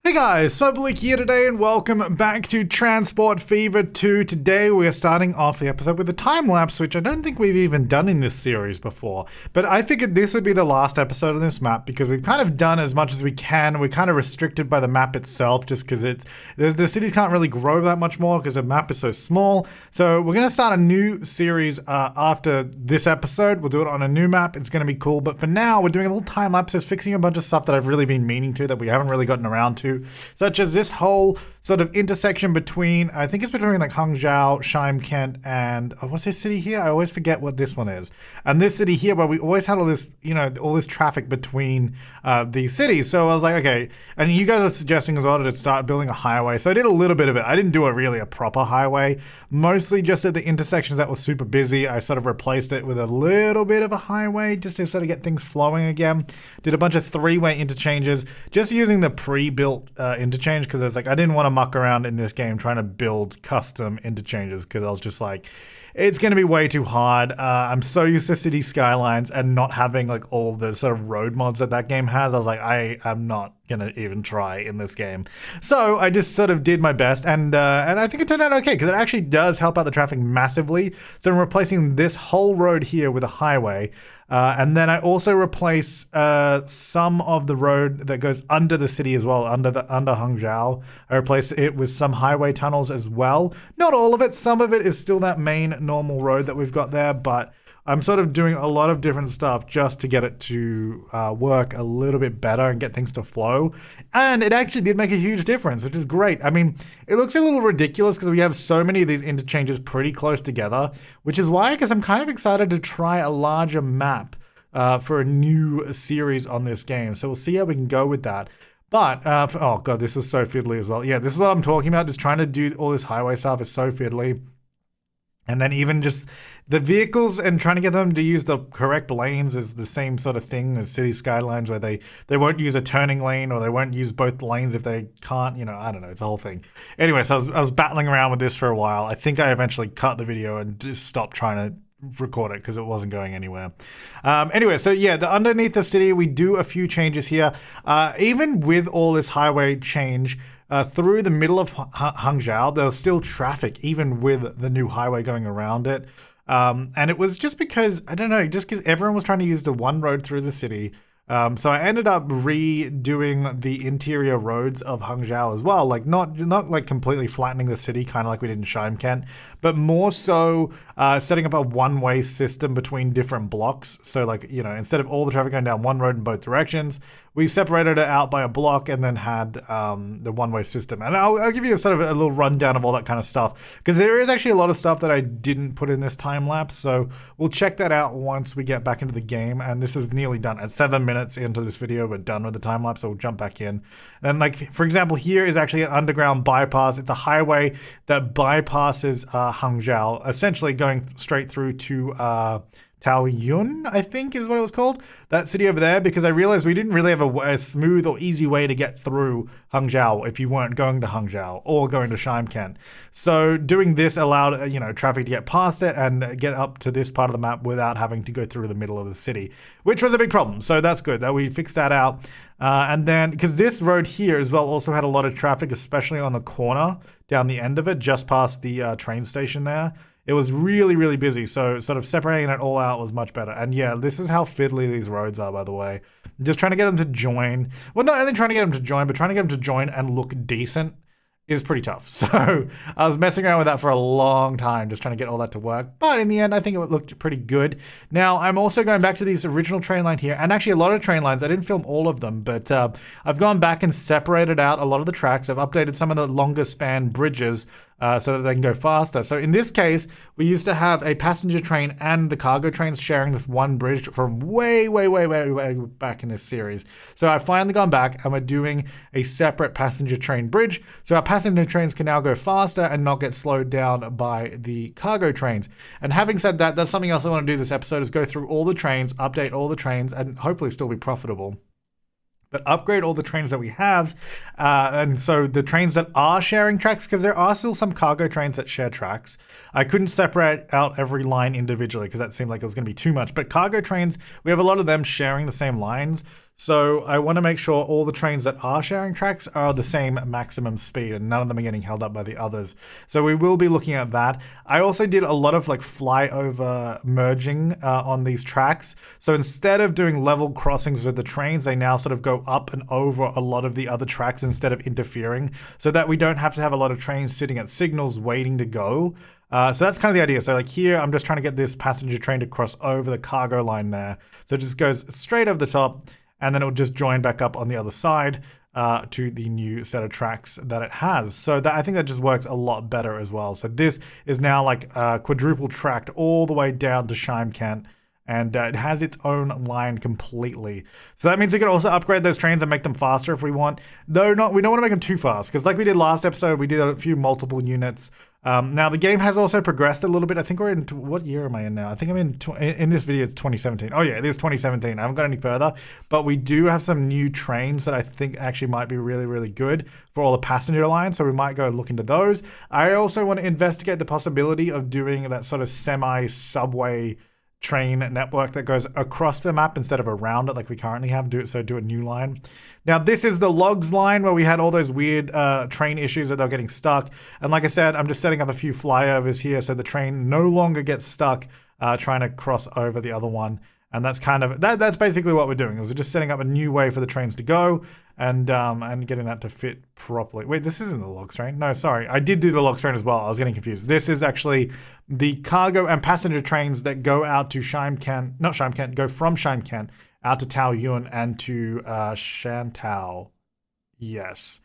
Hey guys, Flabaliki here today and welcome back to Transport Fever 2. Today we are starting off the episode with a time lapse, which I don't think we've even done in this series before. But I figured this would be the last episode on this map because we've kind of done as much as we can. We're kind of restricted by the map itself just because the cities can't really grow that much more because the map is so small. So we're going to start a new series after this episode. We'll do it on a new map. It's going to be cool. But for now, we're doing a little time lapses, fixing a bunch of stuff that I've really been meaning to that we haven't really gotten around to. Such as this whole sort of intersection between, I think it's between like Hangzhou, Shymkent, and what's this city here? I always forget what this one is. And this city here where we always had all this, all this traffic between these cities. So I was like, okay, and you guys are suggesting as well to start building a highway. So I did a little bit of it. I didn't do a proper highway, mostly just at the intersections that were super busy. I sort of replaced it with a little bit of a highway just to sort of get things flowing again. Did a bunch of three-way interchanges, just using the pre-built interchange because I didn't want to muck around in this game trying to build custom interchanges because I was just like, it's going to be way too hard. I'm so used to city skylines and not having like all the sort of road mods that game has. I was like, I am not going to even try in this game. So I just sort of did my best and I think it turned out okay because it actually does help out the traffic massively. So I'm replacing this whole road here with a highway. And then I also replace some of the road that goes under the city as well, under Hangzhou. I replace it with some highway tunnels as well. Not all of it. Some of it is still that main normal road that we've got there, but I'm sort of doing a lot of different stuff just to get it to work a little bit better and get things to flow. And it actually did make a huge difference, which is great. I mean, it looks a little ridiculous because we have so many of these interchanges pretty close together, which is why, because I'm kind of excited to try a larger map for a new series on this game. So we'll see how we can go with that. But, oh god, this is so fiddly as well. Yeah, this is what I'm talking about. Just trying to do all this highway stuff is so fiddly. And then even just the vehicles and trying to get them to use the correct lanes is the same sort of thing as city skylines where they won't use a turning lane or they won't use both lanes if they can't, I don't know, it's a whole thing. Anyway, so I was battling around with this for a while. I think I eventually cut the video and just stopped trying to record it because it wasn't going anywhere. Anyway, so yeah, underneath the city, we do a few changes here. Even with all this highway change, through the middle of Hangzhou, there was still traffic, even with the new highway going around it. And it was just because, I don't know, just because everyone was trying to use the one road through the city. So I ended up redoing the interior roads of Hangzhou as well, like not like completely flattening the city, kind of like we did in Shymkent, but more so setting up a one-way system between different blocks. So like, instead of all the traffic going down one road in both directions, we separated it out by a block and then had the one-way system. And I'll give you a sort of a little rundown of all that kind of stuff, because there is actually a lot of stuff that I didn't put in this time lapse. So we'll check that out once we get back into the game. And this is nearly done at 7 minutes into this video. We're done with the time lapse, so we'll jump back in. And like, for example, here is actually an underground bypass. It's a highway that bypasses Hangzhou, essentially going straight through to Taoyuan, I think is what it was called, that city over there, because I realized we didn't really have a smooth or easy way to get through Hangzhou if you weren't going to Hangzhou or going to Shymkent. So doing this allowed, traffic to get past it and get up to this part of the map without having to go through the middle of the city, which was a big problem. So that's good that we fixed that out. And then, because this road here as well also had a lot of traffic, especially on the corner down the end of it, just past the train station there. It was really, really busy, so sort of separating it all out was much better. And yeah, this is how fiddly these roads are, by the way. Just trying to get them to join. Well, not only trying to get them to join, but trying to get them to join and look decent is pretty tough. So I was messing around with that for a long time, just trying to get all that to work. But in the end, I think it looked pretty good. Now, I'm also going back to these original train line here, and actually a lot of train lines. I didn't film all of them, but I've gone back and separated out a lot of the tracks. I've updated some of the longer span bridges so that they can go faster. So in this case, we used to have a passenger train and the cargo trains sharing this one bridge from way back in this series. So I've finally gone back and we're doing a separate passenger train bridge. So our passenger trains can now go faster and not get slowed down by the cargo trains. And having said that, that's something else I want to do this episode, is go through all the trains, update all the trains, and hopefully still be profitable. But upgrade all the trains that we have. And so the trains that are sharing tracks, because there are still some cargo trains that share tracks. I couldn't separate out every line individually because that seemed like it was going to be too much. But cargo trains, we have a lot of them sharing the same lines. So I want to make sure all the trains that are sharing tracks are the same maximum speed and none of them are getting held up by the others. So we will be looking at that. I also did a lot of like flyover merging on these tracks. So instead of doing level crossings with the trains, they now sort of go up and over a lot of the other tracks instead of interfering, so that we don't have to have a lot of trains sitting at signals waiting to go. So that's kind of the idea. So like here, I'm just trying to get this passenger train to cross over the cargo line there. So it just goes straight over the top, and then it will just join back up on the other side to the new set of tracks that it has. So that, I think that just works a lot better as well. So this is now like quadruple tracked all the way down to Shymkent, and it has its own line completely. So that means we can also upgrade those trains and make them faster if we want. Though we don't want to make them too fast, because like we did last episode, we did a few multiple units. Now the game has also progressed a little bit. I think we're in, what year am I in now? I think I'm in this video it's 2017. Oh yeah, it is 2017. I haven't got any further, but we do have some new trains that I think actually might be really, really good for all the passenger lines. So we might go look into those. I also want to investigate the possibility of doing that sort of semi-subway train network that goes across the map instead of around it like we currently have. Do a new line. Now this is the logs line where we had all those weird train issues that they're getting stuck, and like I said, I'm just setting up a few flyovers here so the train no longer gets stuck trying to cross over the other one. And that's kind of that's basically what we're doing, is we're just setting up a new way for the trains to go and getting that to fit properly. Wait, this isn't the logs train. No, sorry. I did do the logs train as well. I was getting confused. This is actually the cargo and passenger trains that go out to go from Shymkent out to Taoyuan and to Shantou. Yes.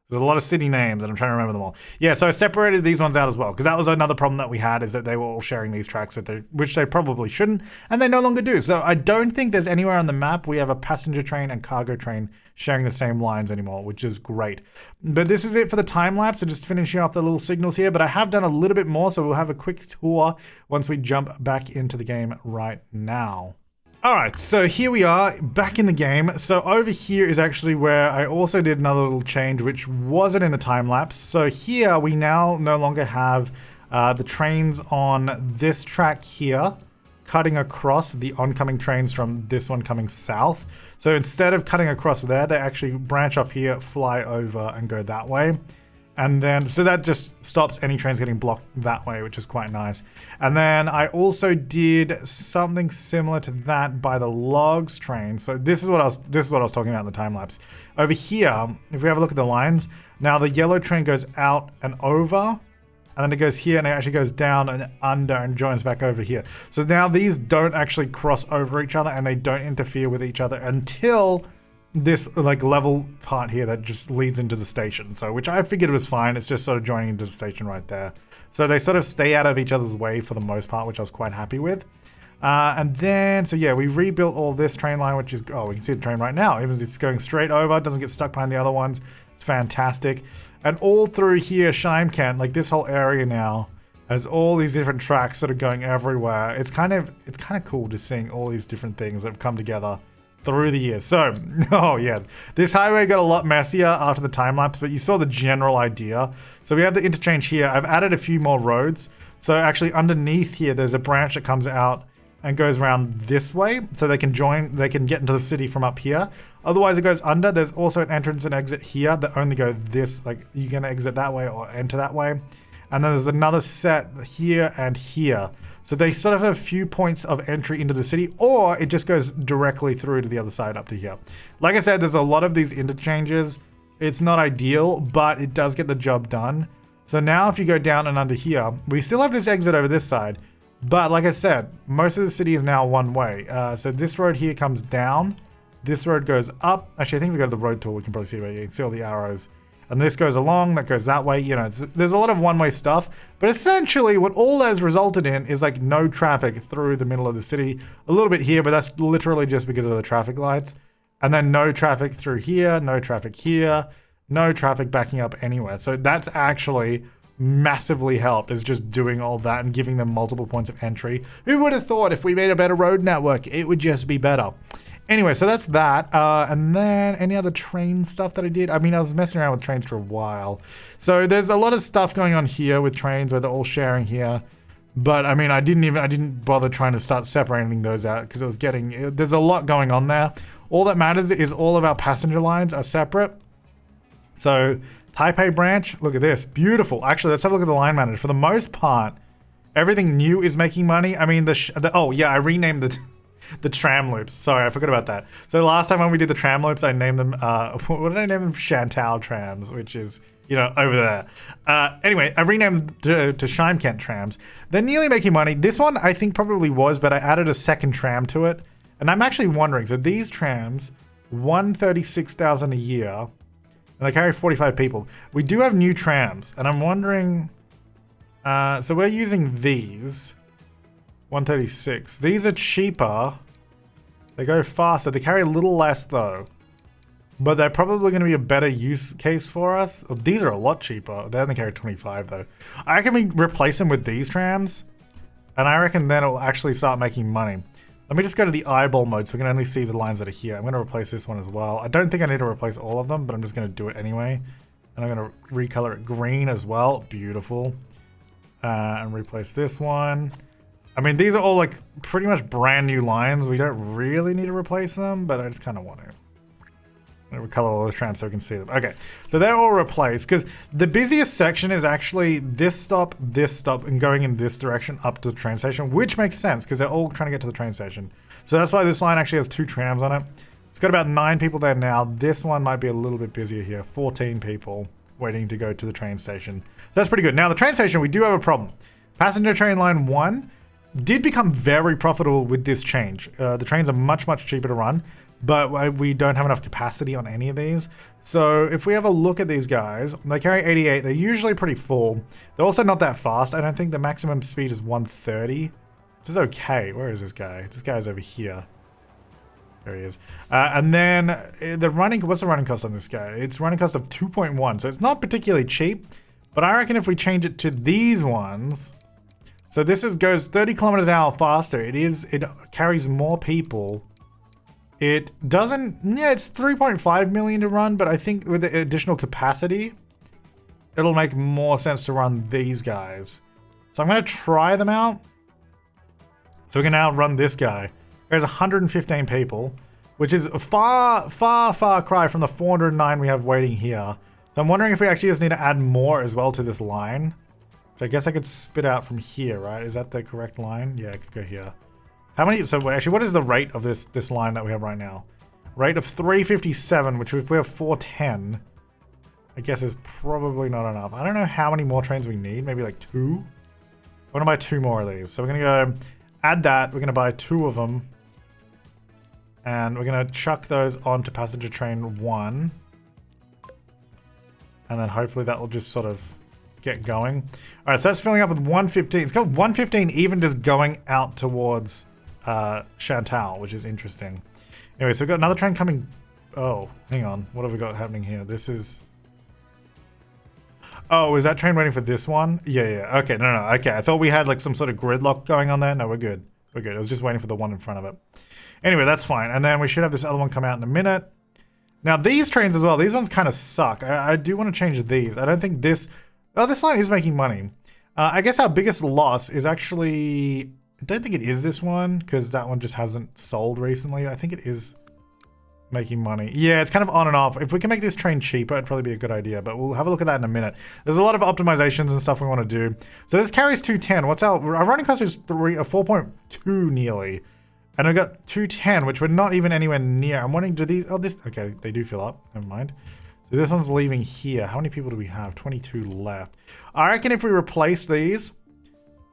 There's a lot of city names and I'm trying to remember them all. Yeah, so I separated these ones out as well, because that was another problem that we had, is that they were all sharing these tracks, which they probably shouldn't, and they no longer do. So I don't think there's anywhere on the map we have a passenger train and cargo train sharing the same lines anymore, which is great. But this is it for the time lapse. So just finishing off the little signals here, but I have done a little bit more, so we'll have a quick tour once we jump back into the game right now. Alright, so here we are back in the game. So over here is actually where I also did another little change, which wasn't in the time lapse. So here we now no longer have the trains on this track here cutting across the oncoming trains from this one coming south. So instead of cutting across there, they actually branch off here, fly over and go that way. And then, so that just stops any trains getting blocked that way, which is quite nice. And then I also did something similar to that by the logs train. So this is what I was talking about in the time lapse. Over here, if we have a look at the lines, now the yellow train goes out and over, and then it goes here and it actually goes down and under and joins back over here. So now these don't actually cross over each other and they don't interfere with each other until this like level part here that just leads into the station. So which I figured was fine. It's just sort of joining into the station right there. So they sort of stay out of each other's way for the most part, which I was quite happy with. And then, so yeah, we rebuilt all this train line, which is, oh, we can see the train right now. Even it's going straight over, it doesn't get stuck behind the other ones. It's fantastic. And all through here, Shymkent, like this whole area now, has all these different tracks sort of going everywhere. It's kind of cool just seeing all these different things that have come together through the years. So, oh yeah, this highway got a lot messier after the time lapse, but you saw the general idea. So we have the interchange here. I've added a few more roads. So actually underneath here, there's a branch that comes out and goes around this way. So they can get into the city from up here. Otherwise it goes under. There's also an entrance and exit here that only go this, like you can exit that way or enter that way. And then there's another set here and here. So they sort of have a few points of entry into the city, or it just goes directly through to the other side up to here. Like I said, there's a lot of these interchanges. It's not ideal, but it does get the job done. So now if you go down and under here, we still have this exit over this side. But like I said, most of the city is now one way. So this road here comes down. This road goes up. Actually, I think we go to the road tool. We can probably see where you can see all the arrows. And this goes along, that goes that way. You know, there's a lot of one-way stuff. But essentially, what all that has resulted in is like no traffic through the middle of the city. A little bit here, but that's literally just because of the traffic lights. And then no traffic through here, no traffic here, no traffic backing up anywhere. So that's actually massively helped, is just doing all that and giving them multiple points of entry. Who would have thought if we made a better road network, it would just be better? Anyway, so that's that. And then any other train stuff that I did? I mean, I was messing around with trains for a while. So there's a lot of stuff going on here with trains where they're all sharing here. But I mean, I didn't bother trying to start separating those out because it was there's a lot going on there. All that matters is all of our passenger lines are separate. So Taipei branch, look at this, beautiful. Actually, let's have a look at the line manager. For the most part, everything new is making money. I mean, oh yeah, I renamed the tram loops. Sorry, I forgot about that. So last time when we did the tram loops, I named them, what did I name them? Chantal trams, which is, you know, over there. Anyway, I renamed them to Shimekent trams. They're nearly making money. This one I think probably was, but I added a second tram to it. And I'm actually wondering, so these trams, 136,000 a year, and they carry 45 people. We do have new trams, and I'm wondering, so we're using these, 136. These are cheaper. They go faster. They carry a little less though. But they're probably going to be a better use case for us. Oh, these are a lot cheaper. They only carry 25 though. I reckon we replace them with these trams. And I reckon then it'll actually start making money. Let me just go to the eyeball mode so we can only see the lines that are here. I'm going to replace this one as well. I don't think I need to replace all of them, but I'm just going to do it anyway. And I'm going to recolor it green as well. Beautiful. And replace this one. I mean, these are all like pretty much brand new lines. We don't really need to replace them, but I just kind of want to. I'm going to recolor all the trams so we can see them. Okay, so they're all replaced because the busiest section is actually this stop, and going in this direction up to the train station, which makes sense because they're all trying to get to the train station. So that's why this line actually has 2 trams on it. It's got about 9 people there now. This one might be a little bit busier here. 14 people waiting to go to the train station. So that's pretty good. Now the train station, we do have a problem. Passenger train line 1 did become very profitable with this change. The trains are much, much cheaper to run, but we don't have enough capacity on any of these. So if we have a look at these guys, they carry 88. They're usually pretty full. They're also not that fast. I don't think the maximum speed is 130, which is okay. Where is this guy? This guy's over here. There he is. And then what's the running cost on this guy? It's running cost of 2.1. So it's not particularly cheap, but I reckon if we change it to these ones, so this goes 30 kilometers an hour faster. It carries more people. It doesn't, yeah, it's 3.5 million to run, but I think with the additional capacity, it'll make more sense to run these guys. So I'm gonna try them out. So we can now run this guy. There's 115 people, which is a far, far, far cry from the 409 we have waiting here. So I'm wondering if we actually just need to add more as well to this line. Which I guess I could spit out from here, right? Is that the correct line? Yeah, I could go here. How many, so actually what is the rate of this line that we have right now? Rate of 357, which if we have 410, I guess is probably not enough. I don't know how many more trains we need, maybe like 2? I wanna buy 2 more of these. So we're gonna go add that, we're gonna buy 2 of them. And we're gonna chuck those onto passenger train 1. And then hopefully that will just sort of get going. All right, so that's filling up with 115. It's got 115 even just going out towards Chantal, which is interesting. Anyway, so we've got another train coming. Oh, hang on. What have we got happening here? This is... Oh, is that train waiting for this one? Yeah. Okay, no. Okay, I thought we had like some sort of gridlock going on there. No, we're good. We're good. I was just waiting for the one in front of it. Anyway, that's fine. And then we should have this other one come out in a minute. Now, these trains as well. These ones kind of suck. I do want to change these. I don't think this... Oh, this line is making money. I guess our biggest loss is actually... I don't think it is this one, because that one just hasn't sold recently. I think it is making money. Yeah, it's kind of on and off. If we can make this train cheaper, it'd probably be a good idea, but we'll have a look at that in a minute. There's a lot of optimizations and stuff we want to do. So this carries 210. What's our running cost is 4.2 nearly. And I've got 210, which we're not even anywhere near. I'm wondering, do these... Oh, this... Okay, they do fill up. Never mind. So this one's leaving here. How many people do we have? 22 left. I reckon if we replace these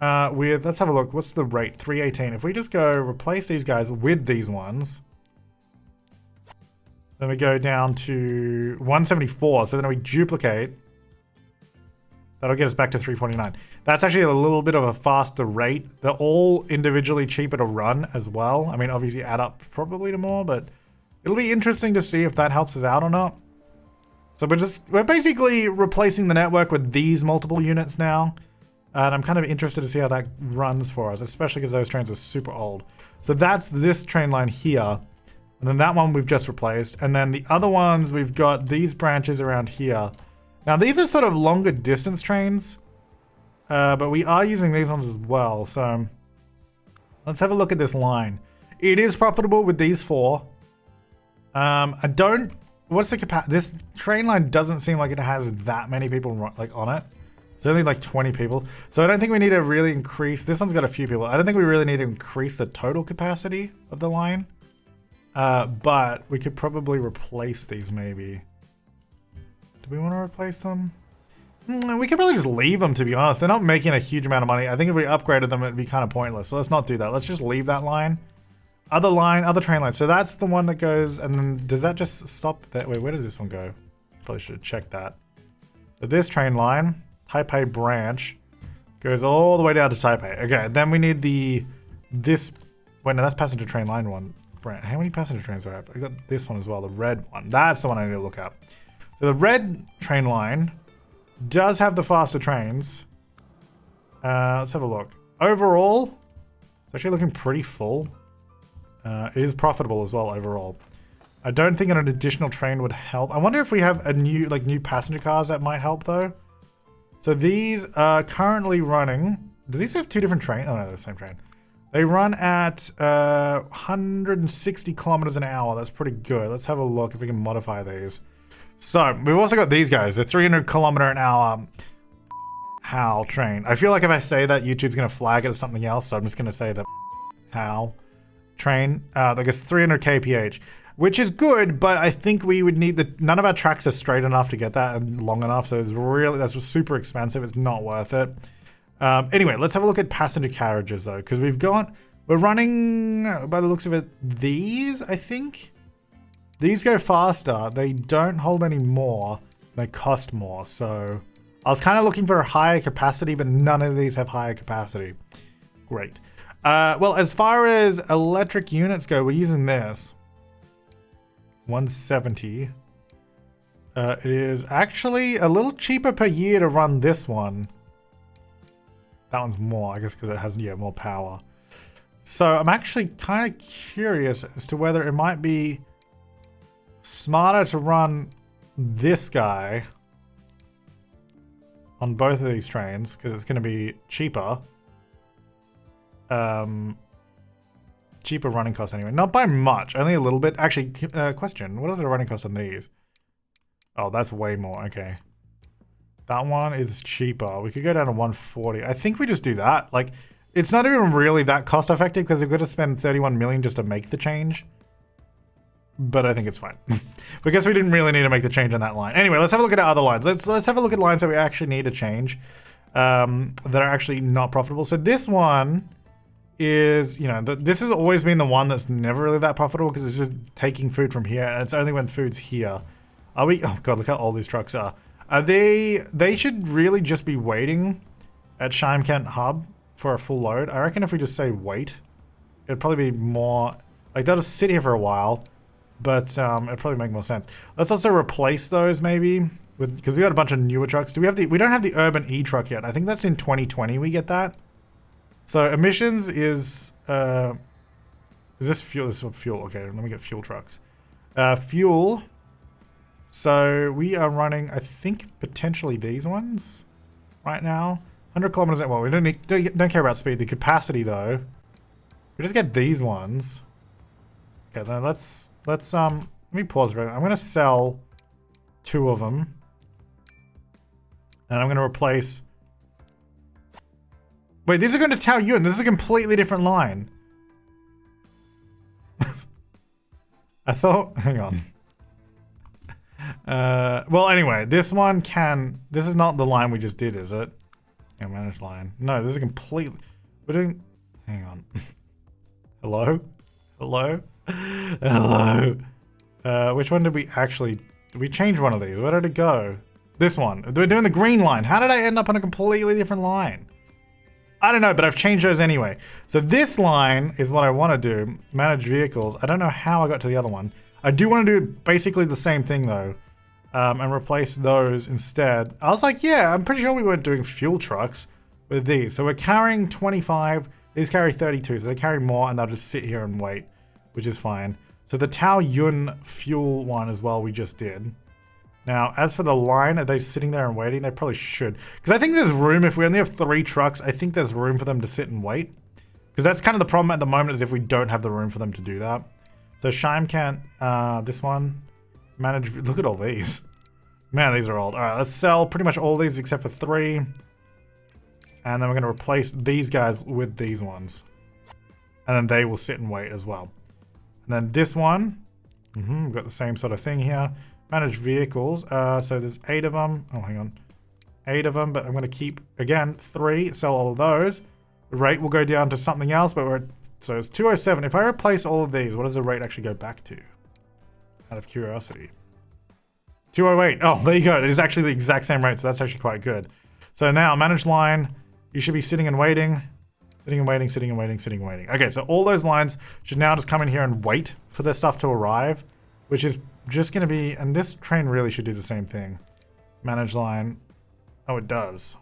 with... Let's have a look. What's the rate? 318. If we just go replace these guys with these ones, then we go down to 174. So then we duplicate. That'll get us back to 349. That's actually a little bit of a faster rate. They're all individually cheaper to run as well. I mean, obviously add up probably to more, but it'll be interesting to see if that helps us out or not. So we're basically replacing the network with these multiple units now. And I'm kind of interested to see how that runs for us, especially because those trains are super old. So that's this train line here. And then that one we've just replaced. And then the other ones, we've got these branches around here. Now these are sort of longer distance trains, but we are using these ones as well. So let's have a look at this line. It is profitable with these 4. I don't... What's the capacity? This train line doesn't seem like it has that many people like on it. It's only like 20 people. So I don't think we need to really increase... This one's got a few people. I don't think we really need to increase the total capacity of the line. But we could probably replace these maybe. Do we want to replace them? We could probably just leave them, to be honest. They're not making a huge amount of money. I think if we upgraded them, it'd be kind of pointless. So let's not do that. Let's just leave that line. Other train line. So that's the one that goes, and then does that just stop that? Wait, where does this one go? Probably should have checked that. So this train line, Taipei branch, goes all the way down to Taipei. Okay, then we need this, wait, no, that's passenger train line one. Branch. How many passenger trains do I have? I got this one as well, the red one. That's the one I need to look at. So the red train line does have the faster trains. Let's have a look. Overall, it's actually looking pretty full. It is profitable as well overall. I don't think an additional train would help. I wonder if we have a new passenger cars that might help though. So these are currently running. Do these have two different trains? Oh no, they're the same train. They run at 160 kilometers an hour. That's pretty good. Let's have a look if we can modify these. So we've also got these guys. They're 300 kilometer an hour HAL train. I feel like if I say that, YouTube's gonna flag it as something else. So I'm just gonna say the HAL train. I guess 300 kph, which is good, but I think we would need none of our tracks are straight enough to get that and long enough. So that's super expensive. It's not worth it. Anyway, let's have a look at passenger carriages though, because we're running, by the looks of it, these, I think. These go faster. They don't hold any more. They cost more. So I was kind of looking for a higher capacity, but none of these have higher capacity. Great. Well, as far as electric units go, we're using this. 170. It is actually a little cheaper per year to run this one. That one's more, I guess, because it has, yeah, more power. So I'm actually kind of curious as to whether it might be smarter to run this guy on both of these trains, because it's going to be cheaper. Cheaper running costs anyway. Not by much, only a little bit. Actually, question, what are the running costs on these? Oh, that's way more, okay. That one is cheaper. We could go down to 140. I think we just do that. Like, it's not even really that cost effective because we've got to spend 31 million just to make the change. But I think it's fine. Because we didn't really need to make the change on that line. Anyway, let's have a look at our other lines. Let's have a look at lines that we actually need to change. That are actually not profitable. So this one is, you know, this has always been the one that's never really that profitable because it's just taking food from here. And it's only when food's here. Are we? Oh god, look how old these trucks are. They should really just be waiting at Shymkent Hub for a full load. I reckon if we just say wait, it'd probably be more, like they'll just sit here for a while, but it'd probably make more sense. Let's also replace those maybe with, because we got a bunch of newer trucks. Do we have we don't have the urban e-truck yet. I think that's in 2020 we get that. So emissions is this fuel? This is fuel. Okay, let me get fuel trucks. Fuel. So we are running, I think, potentially these ones right now. 100 kilometers an hour. Well, we don't care about speed. The capacity, though, we just get these ones. Okay, then let's let me pause for a minute. I'm gonna sell 2 of them, and I'm gonna replace. Wait, these are going to Taoyuan. This is a completely different line. I thought. Hang on. Well, anyway, this one can. This is not the line we just did, is it? Yeah, manage line. No, this is completely. We're doing. Hang on. Hello? Hello? Hello? Which one did we actually. Did we change one of these? Where did it go? This one. We're doing the green line. How did I end up on a completely different line? I don't know, but I've changed those anyway. So this line is what I want to do. Manage vehicles. I don't know how I got to the other one. I do want to do basically the same thing though. And replace those instead. I was like, yeah, I'm pretty sure we weren't doing fuel trucks with these. So we're carrying 25. These carry 32. So they carry more and they'll just sit here and wait, which is fine. So the Taoyuan fuel one as well we just did. Now, as for the line, are they sitting there and waiting? They probably should. Because I think there's room, if we only have 3 trucks, I think there's room for them to sit and wait. Because that's kind of the problem at the moment, is if we don't have the room for them to do that. So Shime can't, this one, manage, look at all these. Man, these are old. All right, let's sell pretty much all these except for 3. And then we're going to replace these guys with these ones. And then they will sit and wait as well. And then this one, we've got the same sort of thing here. Manage vehicles. So there's 8 of them. Oh, hang on. 8 of them, but I'm going to keep, again, 3. Sell all of those. The rate will go down to something else, but we're, so it's 207. If I replace all of these, what does the rate actually go back to? Out of curiosity. 208. Oh, there you go. It is actually the exact same rate, so that's actually quite good. So now, manage line. You should be sitting and waiting. Sitting and waiting, sitting and waiting, sitting and waiting. Okay, so all those lines should now just come in here and wait for their stuff to arrive, which is just going to be, and this train really should do the same thing. Manage line. Oh, it does.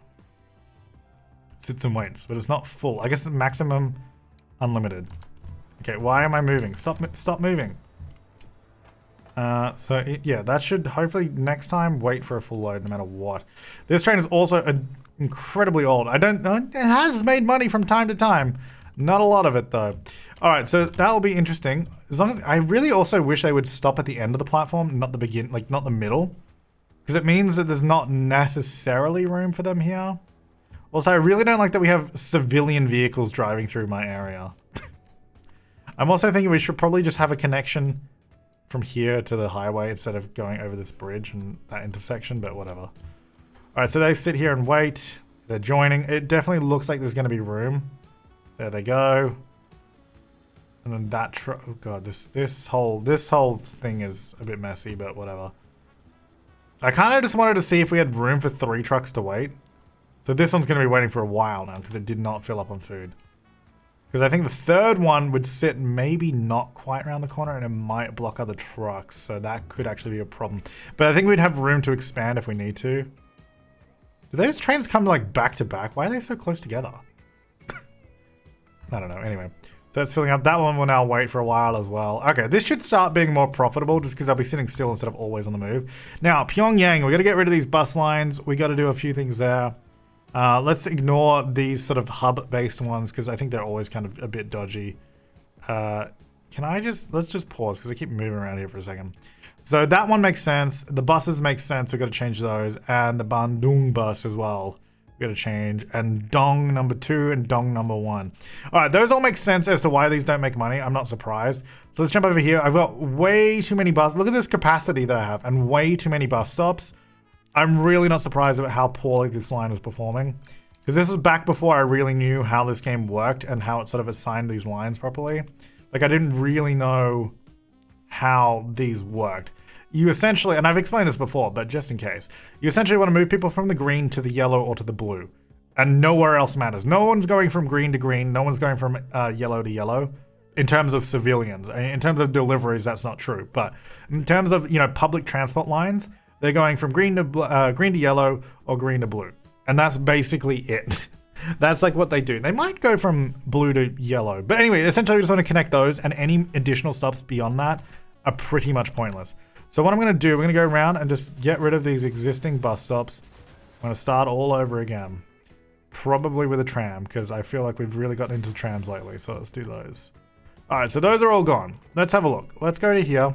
Sits and waits, but it's not full. I guess it's maximum unlimited. Okay, why am I moving? Stop moving. Yeah, that should hopefully next time wait for a full load no matter what. This train is also incredibly old. It has made money from time to time. Not a lot of it though. All right, so that will be interesting. As long as I really also wish they would stop at the end of the platform, not the begin, like not the middle, because it means that there's not necessarily room for them here. Also, I really don't like that we have civilian vehicles driving through my area. I'm also thinking we should probably just have a connection from here to the highway instead of going over this bridge and that intersection, but whatever. All right, so they sit here and wait. They're joining. It definitely looks like there's going to be room. There they go. And then that oh god, this whole thing is a bit messy, but whatever. I kind of just wanted to see if we had room for 3 trucks to wait. So this one's going to be waiting for a while now because it did not fill up on food. Because I think the third one would sit maybe not quite around the corner and it might block other trucks. So that could actually be a problem. But I think we'd have room to expand if we need to. Do those trains come like back to back? Why are they so close together? I don't know. Anyway, so it's filling up. That one will now wait for a while as well. Okay, this should start being more profitable just because I'll be sitting still instead of always on the move. Now, Pyongyang, we got to get rid of these bus lines. We got to do a few things there. Let's ignore these sort of hub-based ones because I think they're always kind of a bit dodgy. Let's just pause because I keep moving around here for a second. So that one makes sense. The buses make sense. We've got to change those. And the Bandung bus as well. We've got to change. And Dong number 2 and Dong number 1. All right, those all make sense as to why these don't make money. I'm not surprised. So let's jump over here. I've got way too many buses. Look at this capacity that I have and way too many bus stops. I'm really not surprised about how poorly this line is performing. Because this was back before I really knew how this game worked and how it sort of assigned these lines properly. Like, I didn't really know how these worked. You essentially, and I've explained this before, but just in case, you essentially want to move people from the green to the yellow or to the blue. And nowhere else matters. No one's going from green to green. No one's going from yellow to yellow. In terms of civilians. In terms of deliveries, that's not true. But in terms of, you know, public transport lines, they're going from green to yellow or green to blue. And that's basically it. That's like what they do. They might go from blue to yellow. But anyway, essentially we just want to connect those and any additional stops beyond that are pretty much pointless. So what I'm going to do, we're going to go around and just get rid of these existing bus stops. I'm going to start all over again. Probably with a tram because I feel like we've really gotten into trams lately. So let's do those. All right, so those are all gone. Let's have a look. Let's go to here.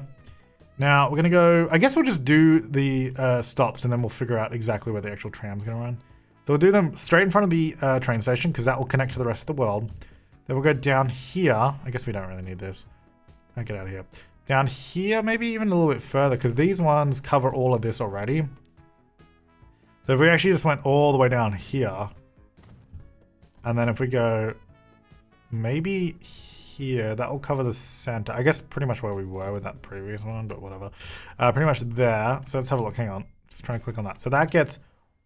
Now, we're going to go, I guess we'll just do the stops and then we'll figure out exactly where the actual tram's going to run. So we'll do them straight in front of the train station because that will connect to the rest of the world. Then we'll go down here. I guess we don't really need this. I'll get out of here. Down here, maybe even a little bit further because these ones cover all of this already. So if we actually just went all the way down here. And then if we go maybe here, that will cover the center. I guess pretty much where we were with that previous one, but whatever. Pretty much there. So let's have a look. Hang on. Just trying to click on that. So that gets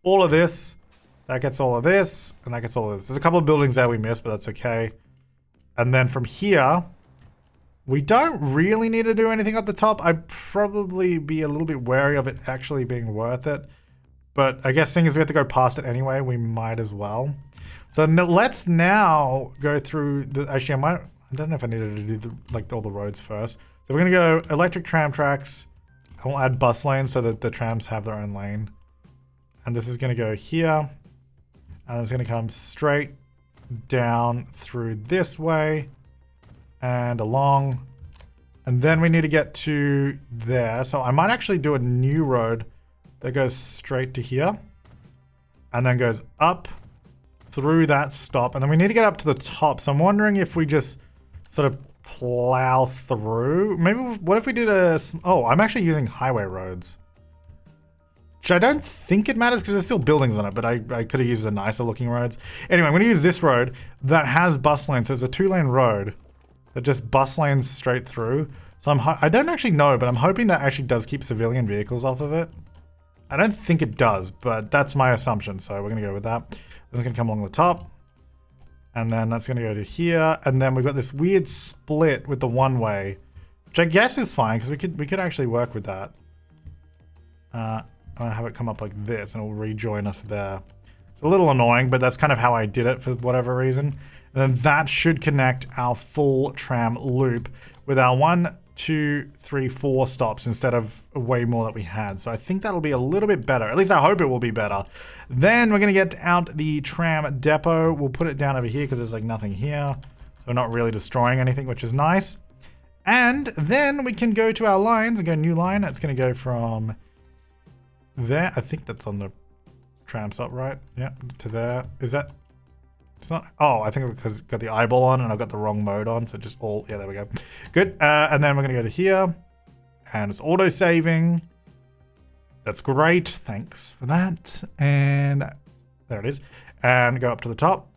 all of this. That gets all of this. And that gets all of this. There's a couple of buildings there we missed, but that's okay. And then from here, we don't really need to do anything at the top. I'd probably be a little bit wary of it actually being worth it. But I guess seeing as we have to go past it anyway, we might as well. So let's now go through the... Actually, I don't know if I needed to do all the roads first. So we're going to go electric tram tracks. And we'll add bus lanes so that the trams have their own lane. And this is going to go here. And it's going to come straight down through this way. And along. And then we need to get to there. So I might actually do a new road that goes straight to here. And then goes up through that stop. And then we need to get up to the top. So I'm wondering if we just sort of plow through. Maybe, what if we did a... Oh, I'm actually using highway roads. Which I don't think it matters because there's still buildings on it, but I could have used the nicer looking roads. Anyway, I'm going to use this road that has bus lanes. So it's a 2-lane road that just bus lanes straight through. So I don't actually know, but I'm hoping that actually does keep civilian vehicles off of it. I don't think it does, but that's my assumption. So we're going to go with that. This is going to come along the top. And then that's going to go to here. And then we've got this weird split with the one-way, which I guess is fine because we could actually work with that. I'm going to have it come up like this and it'll rejoin us there. It's a little annoying, but that's kind of how I did it for whatever reason. And then that should connect our full tram loop with our 1, 2, 3, 4 stops instead of way more that we had. So I think that'll be a little bit better. At least I hope it will be better. Then we're going to get out the tram depot. We'll put it down over here because there's like nothing here. So we're not really destroying anything, which is nice. And then we can go to our lines and go new line. It's going to go from there. I think that's on the tram stop, right? Yeah, to there. Is that... It's not... Oh, I think because I've got the eyeball on and I've got the wrong mode on. So just all... Yeah, there we go. Good. And then we're going to go to here. And it's auto-saving. That's great. Thanks for that. And there it is. And go up to the top.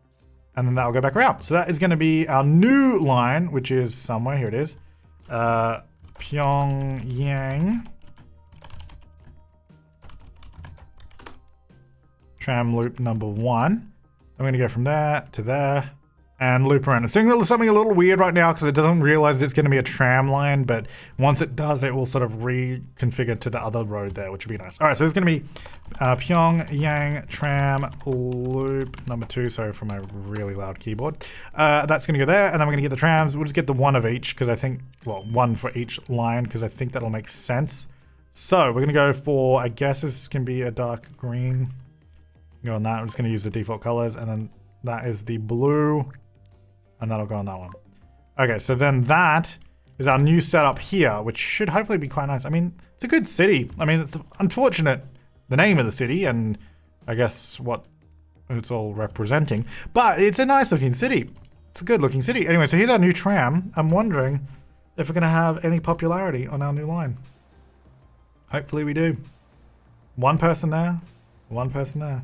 And then that'll go back around. So that is going to be our new line, which is somewhere. Here it is. Pyongyang. Tram loop number 1. I'm going to go from there to there and loop around. It's doing something a little weird right now because it doesn't realize that it's going to be a tram line, but once it does, it will sort of reconfigure to the other road there, which would be nice. All right, so this is going to be Pyongyang tram loop number 2. Sorry for my really loud keyboard. That's going to go there, and then we're going to get the trams. We'll just get the 1 of each because I think, well, 1 for each line because I think that'll make sense. So we're going to go for, I guess this can be a dark green. Go on that. I'm just going to use the default colors, and then that is the blue, and that'll go on that one. Okay, so then that is our new setup here, which should hopefully be quite nice. I mean, it's a good city. I mean, it's unfortunate, the name of the city, and I guess what it's all representing, but it's a nice looking city. It's a good looking city. Anyway, so here's our new tram. I'm wondering if we're going to have any popularity on our new line. Hopefully we do. 1 person there, 1 person there.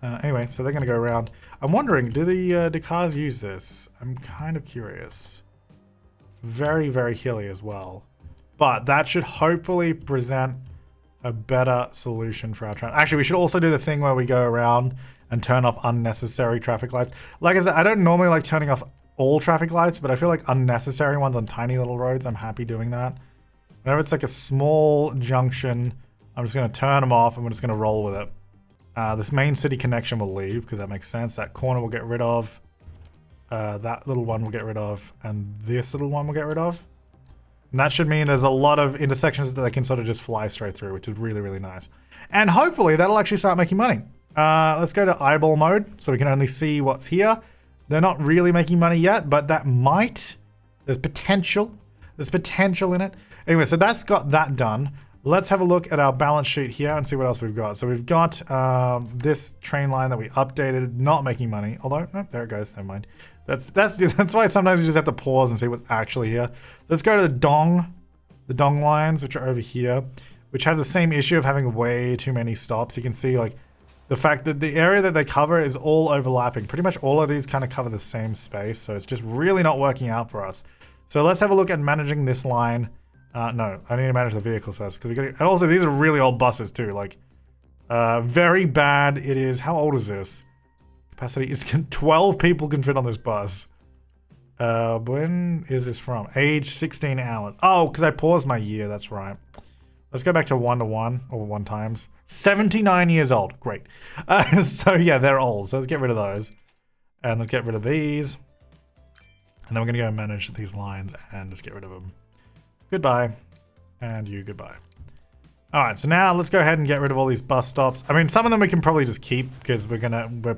Anyway, so they're going to go around. I'm wondering, do the cars use this? I'm kind of curious. Very, very hilly as well. But that should hopefully present a better solution for our tram. Actually, we should also do the thing where we go around and turn off unnecessary traffic lights. Like I said, I don't normally like turning off all traffic lights, but I feel like unnecessary ones on tiny little roads, I'm happy doing that. Whenever it's like a small junction, I'm just going to turn them off and we're just going to roll with it. This main city connection will leave because that makes sense. That corner we'll get rid of. That little one we'll get rid of. And this little one we'll get rid of. And that should mean there's a lot of intersections that they can sort of just fly straight through, which is really, really nice. And hopefully that'll actually start making money. Let's go to eyeball mode so we can only see what's here. They're not really making money yet, but that might. There's potential. There's potential in it. Anyway, so that's got that done. Let's have a look at our balance sheet here and see what else we've got. So we've got this train line that we updated, not making money. Although, no, there it goes. Never mind. That's why sometimes you just have to pause and see what's actually here. So let's go to the dong lines, which are over here, which have the same issue of having way too many stops. You can see like the fact that the area that they cover is all overlapping. Pretty much all of these kind of cover the same space. So it's just really not working out for us. So let's have a look at managing this line. No, I need to manage the vehicles first because and also these are really old buses too. Like, very bad. It is. How old is this? Capacity is 12 people can fit on this bus. When is this from? Age 16 hours. Oh, because I paused my year. That's right. Let's go back to 1-to-1 or 1 times. 79 years old. Great. So yeah, they're old. So let's get rid of those, and let's get rid of these, and then we're gonna go manage these lines and just get rid of them. Goodbye. And you goodbye. Alright, so now let's go ahead and get rid of all these bus stops. I mean, some of them we can probably just keep because we're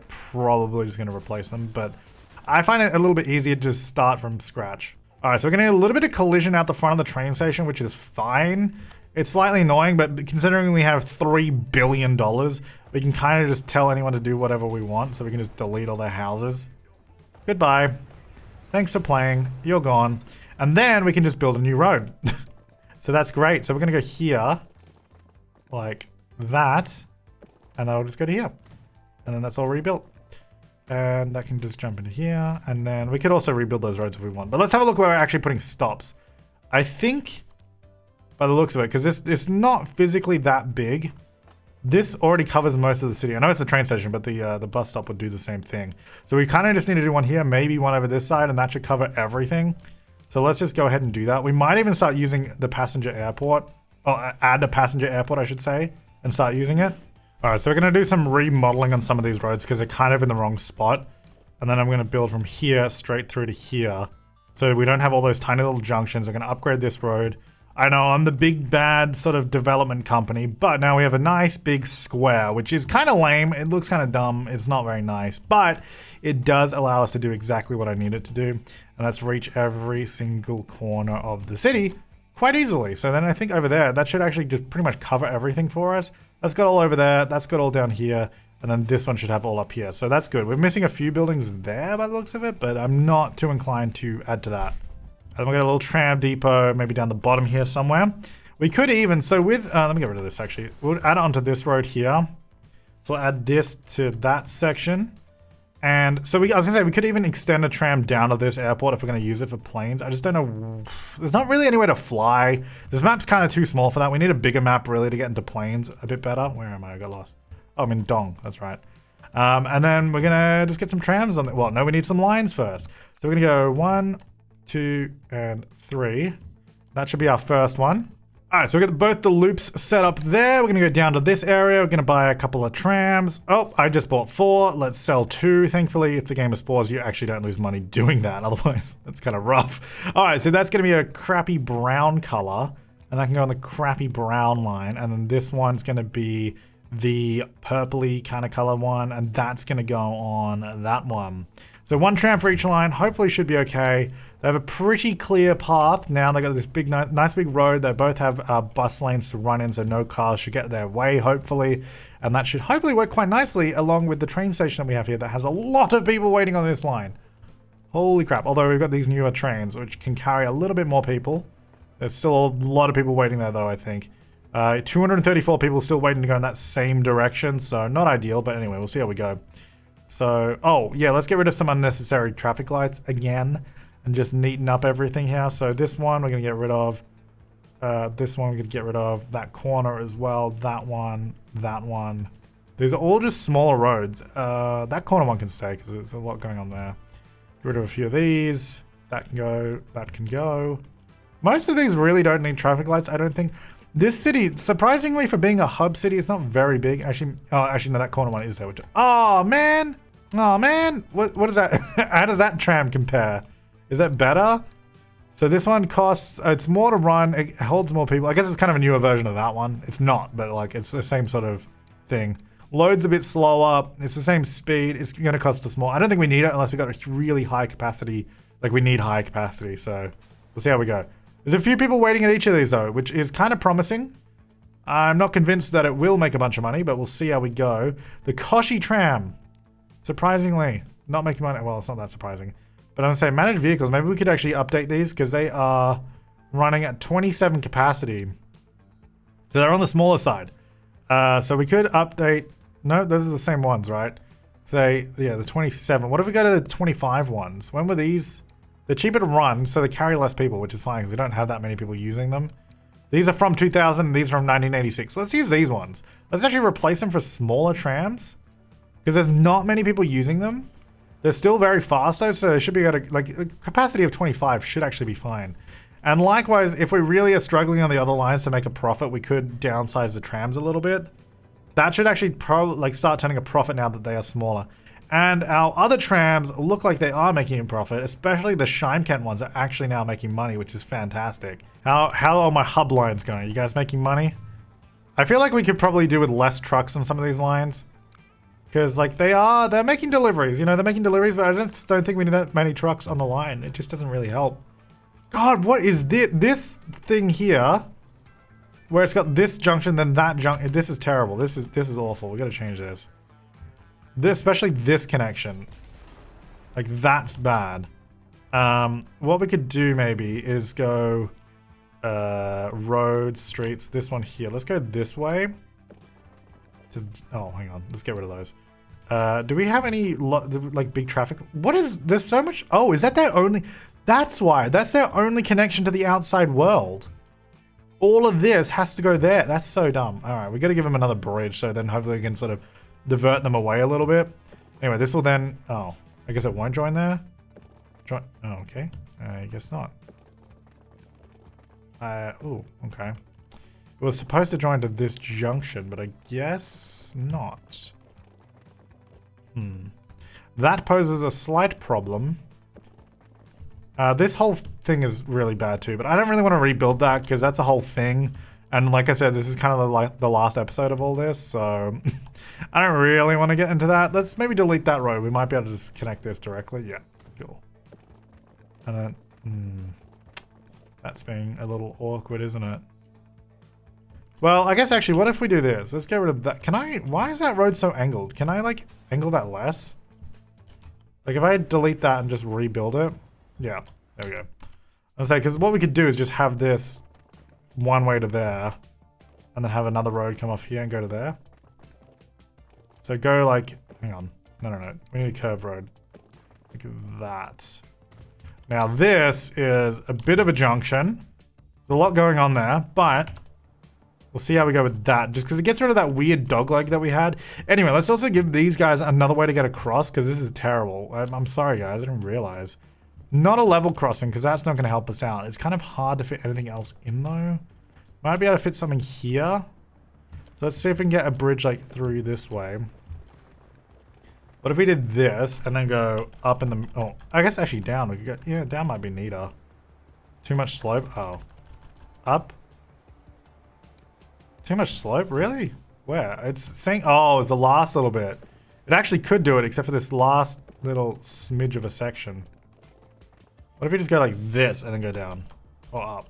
probably just gonna replace them, but I find it a little bit easier to just start from scratch. All right, so we're gonna get a little bit of collision out the front of the train station, which is fine. It's slightly annoying, but considering we have $3 billion, we can kind of just tell anyone to do whatever we want, so we can just delete all their houses. Goodbye. Thanks for playing. You're gone. And then we can just build a new road. So that's great. So we're gonna go here, like that, and that'll just go to here. And then that's all rebuilt. And that can just jump into here. And then we could also rebuild those roads if we want. But let's have a look where we're actually putting stops. I think, by the looks of it, because it's not physically that big, this already covers most of the city. I know it's a train station, but the bus stop would do the same thing. So we kind of just need to do one here, maybe one over this side, and that should cover everything. So let's just go ahead and do that. We might even start using the passenger airport, or add a passenger airport, I should say, and start using it. All right, so we're going to do some remodeling on some of these roads because they're kind of in the wrong spot. And then I'm going to build from here straight through to here. So we don't have all those tiny little junctions. We're going to upgrade this road. I know I'm the big bad sort of development company, but now we have a nice big square, which is kind of lame. It looks kind of dumb. It's not very nice, but it does allow us to do exactly what I need it to do. And that's reach every single corner of the city quite easily. So then I think over there, that should actually just pretty much cover everything for us. That's got all over there. That's got all down here. And then this one should have all up here. So that's good. We're missing a few buildings there by the looks of it, but I'm not too inclined to add to that. And we've got a little tram depot maybe down the bottom here somewhere. We could even, so with, let me get rid of this actually. We'll add it onto this road here. So we'll add this to that section. And so I was gonna say, we could even extend a tram down to this airport if we're gonna use it for planes. I just don't know, there's not really anywhere to fly. This map's kind of too small for that. We need a bigger map really to get into planes a bit better. Where am I? I got lost. Oh, I'm in Dong, that's right. And then we're gonna just get some trams on the, well, no, we need some lines first. So we're gonna go 1, 2, and 3. That should be our first one. All right, so we got both the loops set up there. We're gonna go down to this area. We're gonna buy a couple of trams. Oh, I just bought 4. Let's sell 2. Thankfully, if the game is spores, you actually don't lose money doing that. Otherwise, that's kind of rough. All right, so that's gonna be a crappy brown color, and that can go on the crappy brown line. And then this one's gonna be the purpley kind of color one, and that's gonna go on that one. So 1 tram for each line, hopefully should be okay. They have a pretty clear path. Now they got this big, nice big road. They both have bus lanes to run in, so no cars should get their way, hopefully. And that should hopefully work quite nicely along with the train station that we have here that has a lot of people waiting on this line. Holy crap. Although we've got these newer trains, which can carry a little bit more people. There's still a lot of people waiting there though, I think. 234 people still waiting to go in that same direction, so not ideal, but anyway, we'll see how we go. So, oh yeah, let's get rid of some unnecessary traffic lights again and just neaten up everything here. So this one we're gonna get rid of. This one we're gonna get rid of. That corner as well. That one. That one. These are all just smaller roads. That corner one can stay because there's a lot going on there. Get rid of a few of these. That can go. That can go. Most of these really don't need traffic lights, I don't think. This city, surprisingly for being a hub city, it's not very big. Actually, oh, actually no, that corner one is there. Which, oh man, oh man, what is that? How does that tram compare? Is that better? So this one costs, it's more to run, it holds more people. I guess it's kind of a newer version of that one. It's not, but like it's the same sort of thing. Load's a bit slower. It's the same speed. It's going to cost us more. I don't think we need it unless we got a really high capacity. Like we need high capacity. So we'll see how we go. There's a few people waiting at each of these though, which is kind of promising. I'm not convinced that it will make a bunch of money, but we'll see how we go. The Koshi tram, surprisingly, not making money. Well, it's not that surprising. But I'm gonna say managed vehicles. Maybe we could actually update these because they are running at 27 capacity. So they're on the smaller side. So we could update. No, those are the same ones, right? Say, yeah, the 27. What if we go to the 25 ones? When were these? They're cheaper to run, so they carry less people, which is fine because we don't have that many people using them. These are from 2000, and these are from 1986. Let's use these ones. Let's actually replace them for smaller trams because there's not many people using them. They're still very fast though, so they should be able to, like, a capacity of 25 should actually be fine. And likewise, if we really are struggling on the other lines to make a profit, we could downsize the trams a little bit. That should actually probably like start turning a profit now that they are smaller. And our other trams look like they are making a profit, especially the Shimekent ones are actually now making money, which is fantastic. How are my hub lines going? You guys making money? I feel like we could probably do with less trucks on some of these lines. Because like they're making deliveries, you know, they're making deliveries, but I just don't think we need that many trucks on the line. It just doesn't really help. God, what is this? This thing here, where it's got this junction, then that junction. This is terrible. This is awful. We gotta change this. Especially this connection. Like, that's bad. What we could do maybe is go roads, streets, this one here. Let's go this way. Oh, hang on. Let's get rid of those. Do we have any like big traffic? What is there's so much? Oh, is that their only? That's why. That's their only connection to the outside world. All of this has to go there. That's so dumb. All right, we got to give them another bridge, so then hopefully we can sort of divert them away a little bit. Anyway, this will then. Oh, I guess it won't join there. Join. Oh, okay. I guess not. Oh, okay. It was supposed to join to this junction, but I guess not. That poses a slight problem. This whole thing is really bad too, but I don't really want to rebuild that because that's a whole thing. And like I said, this is kind of the last episode of all this, so I don't really want to get into that. Let's maybe delete that road. We might be able to just connect this directly. Yeah, cool. And then, that's being a little awkward, isn't it? Well, I guess actually, what if we do this? Let's get rid of that. Can I, why is that road so angled? Can I like angle that less? Like if I delete that and just rebuild it? Yeah, there we go. I was saying, because what we could do is just have this one way to there and then have another road come off here and go to there. So go like, hang on. No. We need a curved road. Like that. Now this is a bit of a junction. There's a lot going on there, but we'll see how we go with that, just because it gets rid of that weird dog leg that we had. Anyway, let's also give these guys another way to get across, because this is terrible. I'm sorry, guys. I didn't realize. Not a level crossing, because that's not going to help us out. It's kind of hard to fit anything else in, though. Might be able to fit something here. So let's see if we can get a bridge, like, through this way. What if we did this, and then go up in the... Oh, I guess actually down. We could go... Yeah, down might be neater. Too much slope? Oh. Up? Too much slope? Really? Where? It's saying, oh, it's the last little bit. It actually could do it, except for this last little smidge of a section. What if we just go like this and then go down? Or up?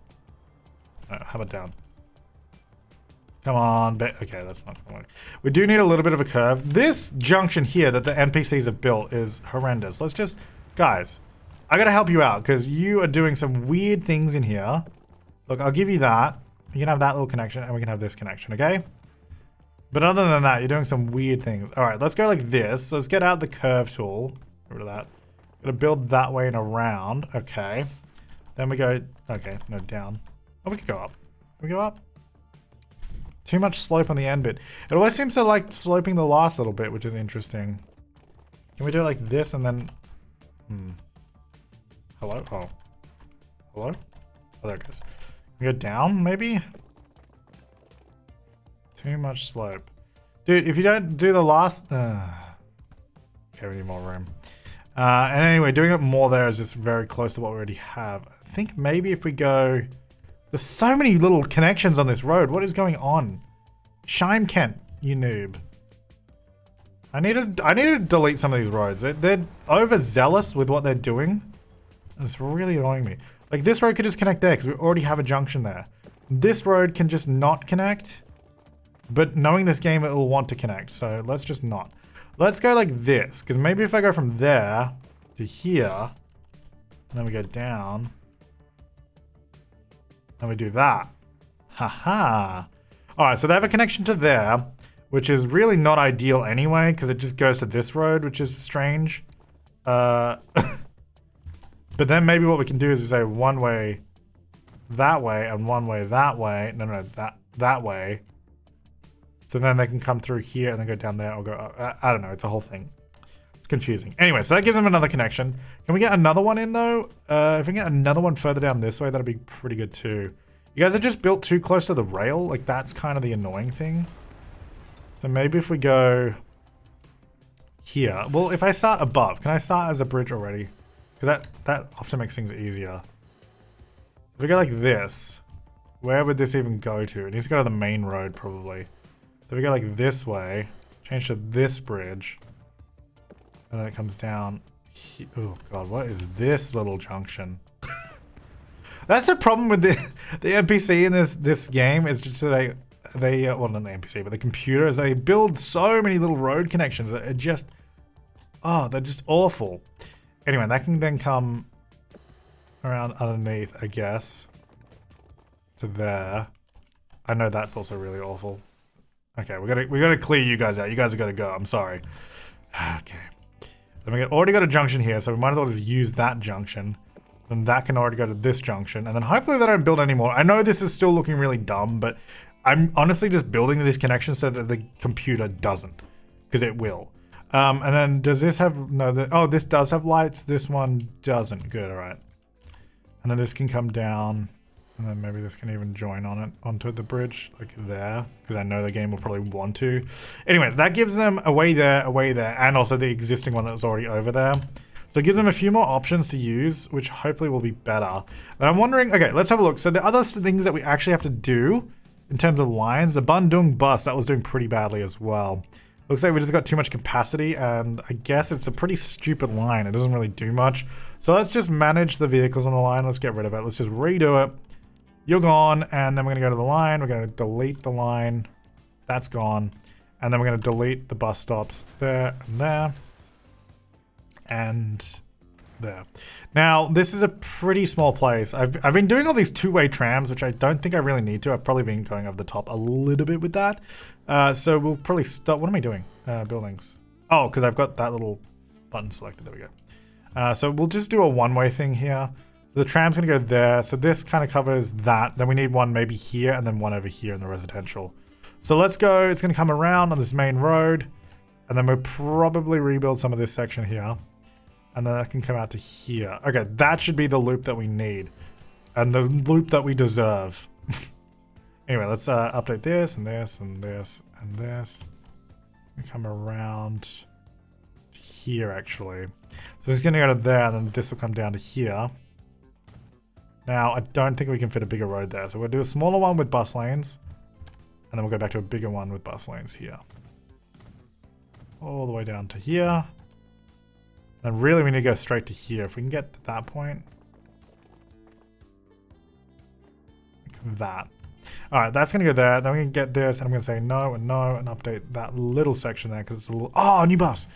No, how about down? Come on. Okay, that's not gonna work. We do need a little bit of a curve. This junction here that the NPCs have built is horrendous. Let's just... Guys, I gotta help you out, because you are doing some weird things in here. Look, I'll give you that. You can have that little connection, and we can have this connection, okay? But other than that, you're doing some weird things. All right, let's go like this. So let's get out the curve tool. Get rid of that. Gonna build that way and around. Okay. Then we go... Okay, no, down. Oh, we could go up. Can we go up? Too much slope on the end bit. It always seems to like sloping the last little bit, which is interesting. Can we do it like this and then... Hello? Oh. Hello? Oh, there it goes. Go down, maybe? Too much slope. Dude, if you don't do the last... okay, we need more room. And anyway, doing it more there is just very close to what we already have. I think maybe if we go... There's so many little connections on this road. What is going on? Shime Kent, you noob. I need to delete some of these roads. They're overzealous with what they're doing. It's really annoying me. Like, this road could just connect there because we already have a junction there. This road can just not connect. But knowing this game, it will want to connect. So let's just not. Let's go like this. Because maybe if I go from there to here, and then we go down, and we do that. Haha. Alright, so they have a connection to there, which is really not ideal anyway, because it just goes to this road, which is strange. But then maybe what we can do is say one way that way and one way that way. No, that way. So then they can come through here and then go down there or go, I don't know, it's a whole thing. It's confusing. Anyway, so that gives them another connection. Can we get another one in though? If we can get another one further down this way, that'll be pretty good too. You guys are just built too close to the rail. Like, that's kind of the annoying thing. So maybe if we go here. Well, if I start above, can I start as a bridge already? Because that often makes things easier. If we go like this, where would this even go to? It needs to go to the main road probably. So we go like this way, change to this bridge, and then it comes down. Oh god, what is this little junction? That's the problem with the NPC in this game is just well, not the NPC, but the computer, is they build so many little road connections that are just, they're just awful. Anyway, that can then come around underneath, I guess, to there. I know that's also really awful. Okay, we gotta clear you guys out. You guys have got to go. I'm sorry. Okay. Then we already got a junction here, so we might as well just use that junction. Then that can already go to this junction, and then hopefully they don't build any more. I know this is still looking really dumb, but I'm honestly just building these connections so that the computer doesn't, because it will. And then does this have, no, this does have lights. This one doesn't. Good, all right. And then this can come down, and then maybe this can even join onto the bridge, like there, because I know the game will probably want to. Anyway, that gives them a way there, and also the existing one that was already over there. So it gives them a few more options to use, which hopefully will be better. And I'm wondering, okay, let's have a look. So the other things that we actually have to do in terms of lines, the Bandung bus, that was doing pretty badly as well. Looks like we just got too much capacity, and I guess it's a pretty stupid line. It doesn't really do much. So let's just manage the vehicles on the line. Let's get rid of it. Let's just redo it. You're gone, and then we're gonna go to the line. We're gonna delete the line. That's gone. And then we're gonna delete the bus stops there and there. And there. Now, this is a pretty small place. I've been doing all these two-way trams, which I don't think I really need to. I've probably been going over the top a little bit with that. So we'll probably stop. What am I doing? Buildings. Oh, because I've got that little button selected. There we go. So we'll just do a one-way thing here. The tram's going to go there. So this kind of covers that. Then we need one maybe here and then one over here in the residential. So let's go. It's going to come around on this main road. And then we'll probably rebuild some of this section here. And then that can come out to here. Okay, that should be the loop that we need. And the loop that we deserve. Anyway, let's update this and this and this and this. And come around here, actually. So it's going to go to there, and then this will come down to here. Now, I don't think we can fit a bigger road there. So we'll do a smaller one with bus lanes. And then we'll go back to a bigger one with bus lanes here. All the way down to here. And really we need to go straight to here. If we can get to that point. Like that. Alright, that's going to go there. Then we can get this, and I'm going to say no, and update that little section there because it's a little... Oh, new bus!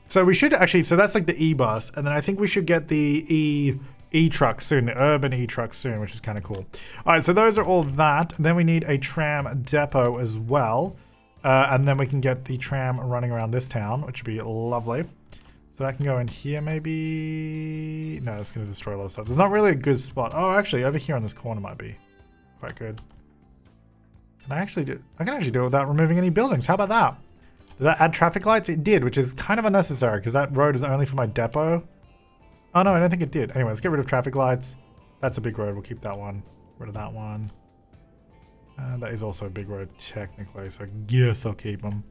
So we should actually... So that's like the E-bus, and then I think we should get the E-truck soon, the urban E-truck soon, which is kind of cool. Alright, so those are all that. Then we need a tram depot as well. And then we can get the tram running around this town, which would be lovely. So that can go in here, maybe... No, it's going to destroy a lot of stuff. There's not really a good spot. Oh, actually, over here on this corner might be quite good. Can I actually do... I can actually do it without removing any buildings. How about that? Did that add traffic lights? It did, which is kind of unnecessary because that road is only for my depot. Oh, no, I don't think it did. Anyway, let's get rid of traffic lights. That's a big road. We'll keep that one. Rid of that one. That is also a big road, technically, so I guess I'll keep them.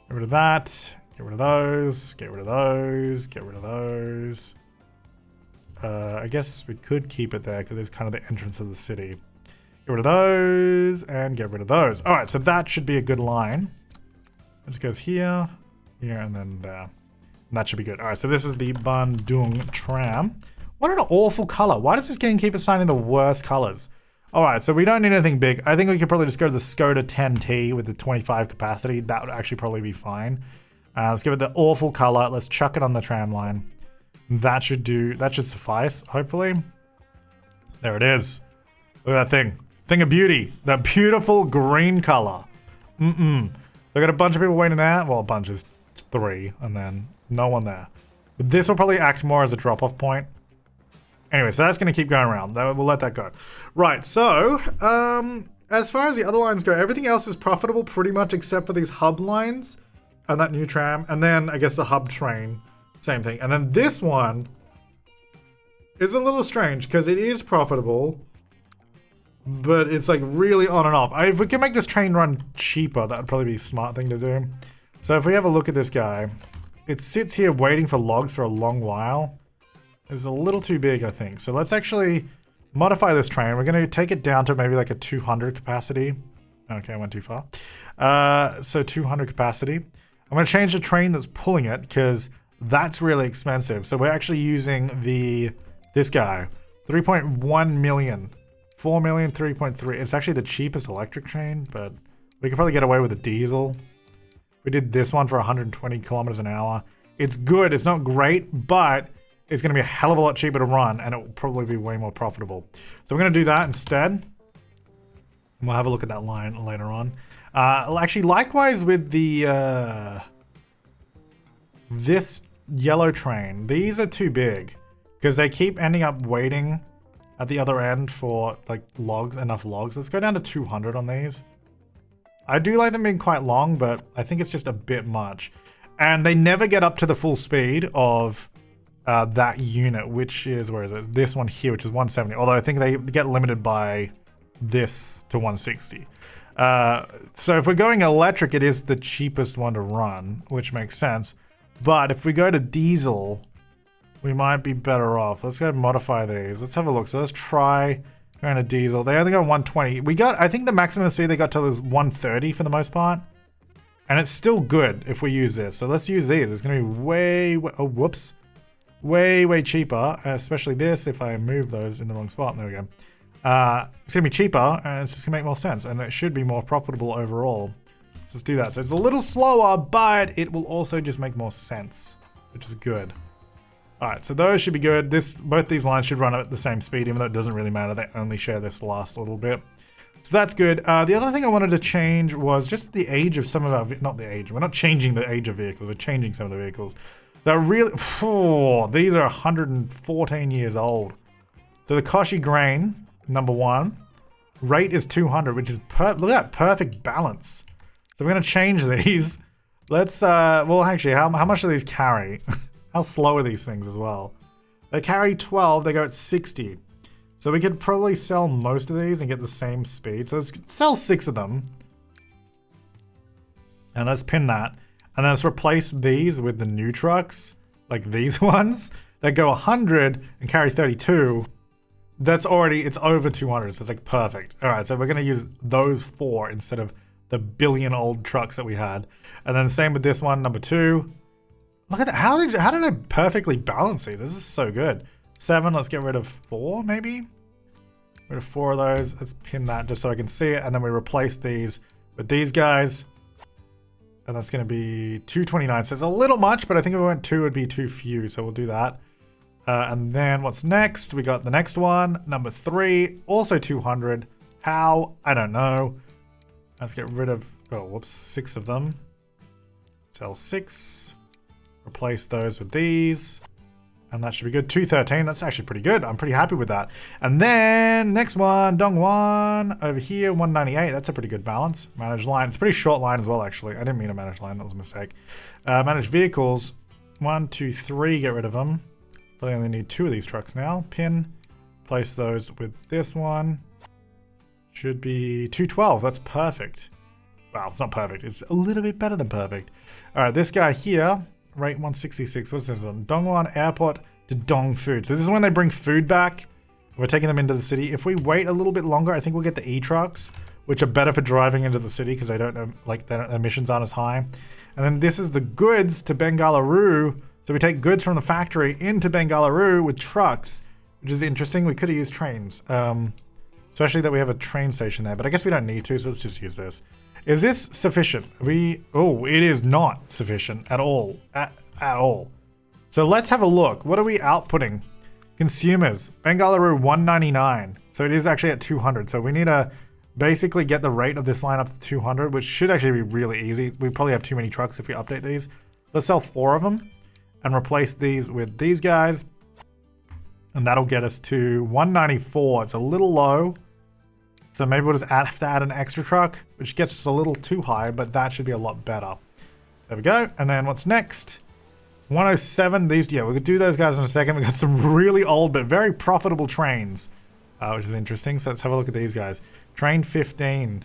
Get rid of that. Get rid of those, get rid of those, get rid of those. I guess we could keep it there because it's kind of the entrance of the city. Get rid of those and get rid of those. All right, so that should be a good line. It just goes here, here, and then there. And that should be good. All right, so this is the Bandung tram. What an awful color. Why does this game keep assigning the worst colors? All right, so we don't need anything big. I think we could probably just go to the Skoda 10T with the 25 capacity. That would actually probably be fine. Let's give it the awful color. Let's chuck it on the tram line. That should do. That should suffice, hopefully. There it is. Look at that thing. Thing of beauty. That beautiful green color. So I got a bunch of people waiting there. Well, a bunch is 3, and then no one there. But this will probably act more as a drop-off point. Anyway, so that's going to keep going around. We'll let that go. Right, so as far as the other lines go, everything else is profitable pretty much except for these hub lines. And that new tram, and then I guess the hub train, same thing. And then this one is a little strange because it is profitable, but it's like really on and off. If we can make this train run cheaper, that would probably be a smart thing to do. So if we have a look at this guy, it sits here waiting for logs for a long while. It's a little too big, I think. So let's actually modify this train. We're going to take it down to maybe like a 200 capacity. Okay, I went too far. So 200 capacity. I'm going to change the train that's pulling it because that's really expensive. So we're actually using this guy, 3.1 million. 4 million, 3.3. It's actually the cheapest electric train, but we could probably get away with a diesel. We did this one for 120 kilometers an hour. It's good. It's not great, but it's going to be a hell of a lot cheaper to run, and it will probably be way more profitable. So we're going to do that instead. And we'll have a look at that line later on. Actually, likewise with the this yellow train, these are too big because they keep ending up waiting at the other end for like logs, enough logs. Let's go down to 200 on these. I do like them being quite long, but I think it's just a bit much. And they never get up to the full speed of that unit, which is, where is it? This one here, which is 170. Although I think they get limited by this to 160. So if we're going electric, it is the cheapest one to run, which makes sense. But if we go to diesel, we might be better off. Let's go modify these. Let's have a look. So let's try going to diesel. They only got 120. We got, I think the maximum speed they got to is 130 for the most part. And it's still good if we use this. So let's use these. It's going to be way cheaper. Especially this, if I move those in the wrong spot. There we go. It's going to be cheaper, and it's just going to make more sense. And it should be more profitable overall. Let's just do that. So it's a little slower, but it will also just make more sense, which is good. Alright, so those should be good. Both these lines should run at the same speed, even though it doesn't really matter. They only share this last little bit. So that's good. The other thing I wanted to change was just the age of some of our... Not the age. We're not changing the age of vehicles. We're changing some of the vehicles. So really... these are 114 years old. So the Koshi Grain, number 1. Rate is 200, which is... Look at that perfect balance. So we're going to change these. Let's... well, actually, how much do these carry? How slow are these things as well? They carry 12. They go at 60. So we could probably sell most of these and get the same speed. So let's sell 6 of them. And let's pin that. And then let's replace these with the new trucks. Like these ones. That go 100 and carry 32. That's already, it's over 200. So it's like perfect. Alright, so we're going to use those 4 instead of the billion old trucks that we had. And then same with this one, number 2. Look at that. How did I perfectly balance these? This is so good. 7, let's get rid of 4 maybe. Rid of 4 of those. Let's pin that just so I can see it. And then we replace these with these guys. And that's going to be 229. So it's a little much, but I think if we went 2, it would be too few. So we'll do that. And then what's next? We got the next one, number 3, also 200. How? I don't know. Let's get rid of, 6 of them. Sell 6. Replace those with these. And that should be good. 213. That's actually pretty good. I'm pretty happy with that. And then next one, Dongwon over here, 198. That's a pretty good balance. Managed line. It's a pretty short line as well, actually. I didn't mean a managed line. That was a mistake. Managed vehicles. 1, 2, 3. Get rid of them. I only need 2 of these trucks now. Pin. Place those with this one. Should be 212. That's perfect. Wow, it's not perfect. It's a little bit better than perfect. All right, this guy here. Rate 166. What's this one? Dongwon Airport to Dong Food. So this is when they bring food back. We're taking them into the city. If we wait a little bit longer, I think we'll get the e-trucks, which are better for driving into the city because they don't, like, their emissions aren't as high. And then this is the goods to Bengaluru. So we take goods from the factory into Bengaluru with trucks, which is interesting. We could have used trains, especially that we have a train station there. But I guess we don't need to, so let's just use this. Is this sufficient? Oh, it is not sufficient at all. At all. So let's have a look. What are we outputting? Consumers. Bengaluru 199. So it is actually at 200. So we need to basically get the rate of this line up to 200, which should actually be really easy. We probably have too many trucks if we update these. Let's sell 4 of them and replace these with these guys. And that'll get us to 194. It's a little low. So maybe we'll just have to add an extra truck, which gets us a little too high, but that should be a lot better. There we go. And then what's next? 107. These, yeah, we could do those guys in a second. We got some really old but very profitable trains, which is interesting. So let's have a look at these guys. Train 15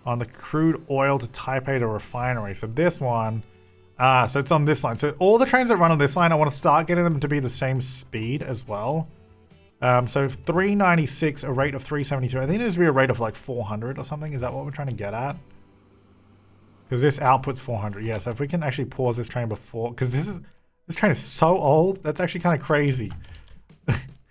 on the crude oil to Taipei to refinery. So this one, so it's on this line. So all the trains that run on this line, I want to start getting them to be the same speed as well. So 396, a rate of 372. I think it needs to be a rate of like 400 or something. Is that what we're trying to get at? Because this outputs 400. Yeah, so if we can actually pause this train before, because this train is so old, that's actually kind of crazy.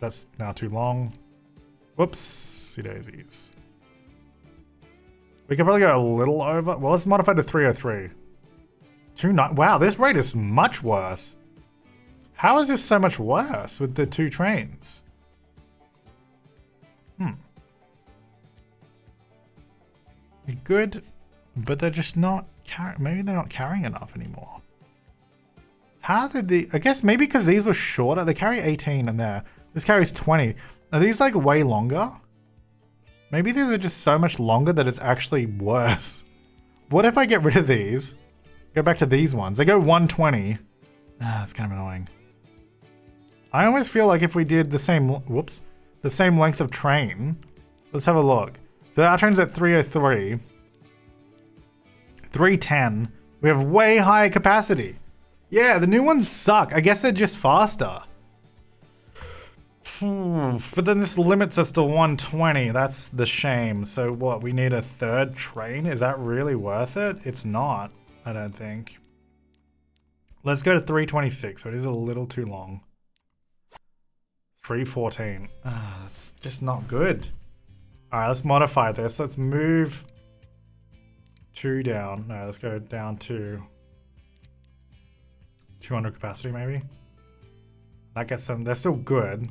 That's now too long. Whoopsie daisies. We could probably go a little over. Well, let's modify to 303. Wow, this rate is much worse. How is this so much worse with the 2 trains? They're good, but they're just not maybe they're not carrying enough anymore. How did I guess maybe because these were shorter. They carry 18 in there. This carries 20. Are these like way longer? Maybe these are just so much longer that it's actually worse. What if I get rid of these? Go back to these ones. They go 120. That's kind of annoying. I almost feel like if we did the same, the same length of train. Let's have a look. So our train's at 303. 310. We have way higher capacity. Yeah, the new ones suck. I guess they're just faster. But then this limits us to 120. That's the shame. So what? We need a 3rd train? Is that really worth it? It's not, I don't think. Let's go to 326. So it is a little too long. 314. That's just not good. All right, let's modify this. Let's move 2 down. No, let's go down to 200 capacity maybe. That gets them. They're still good.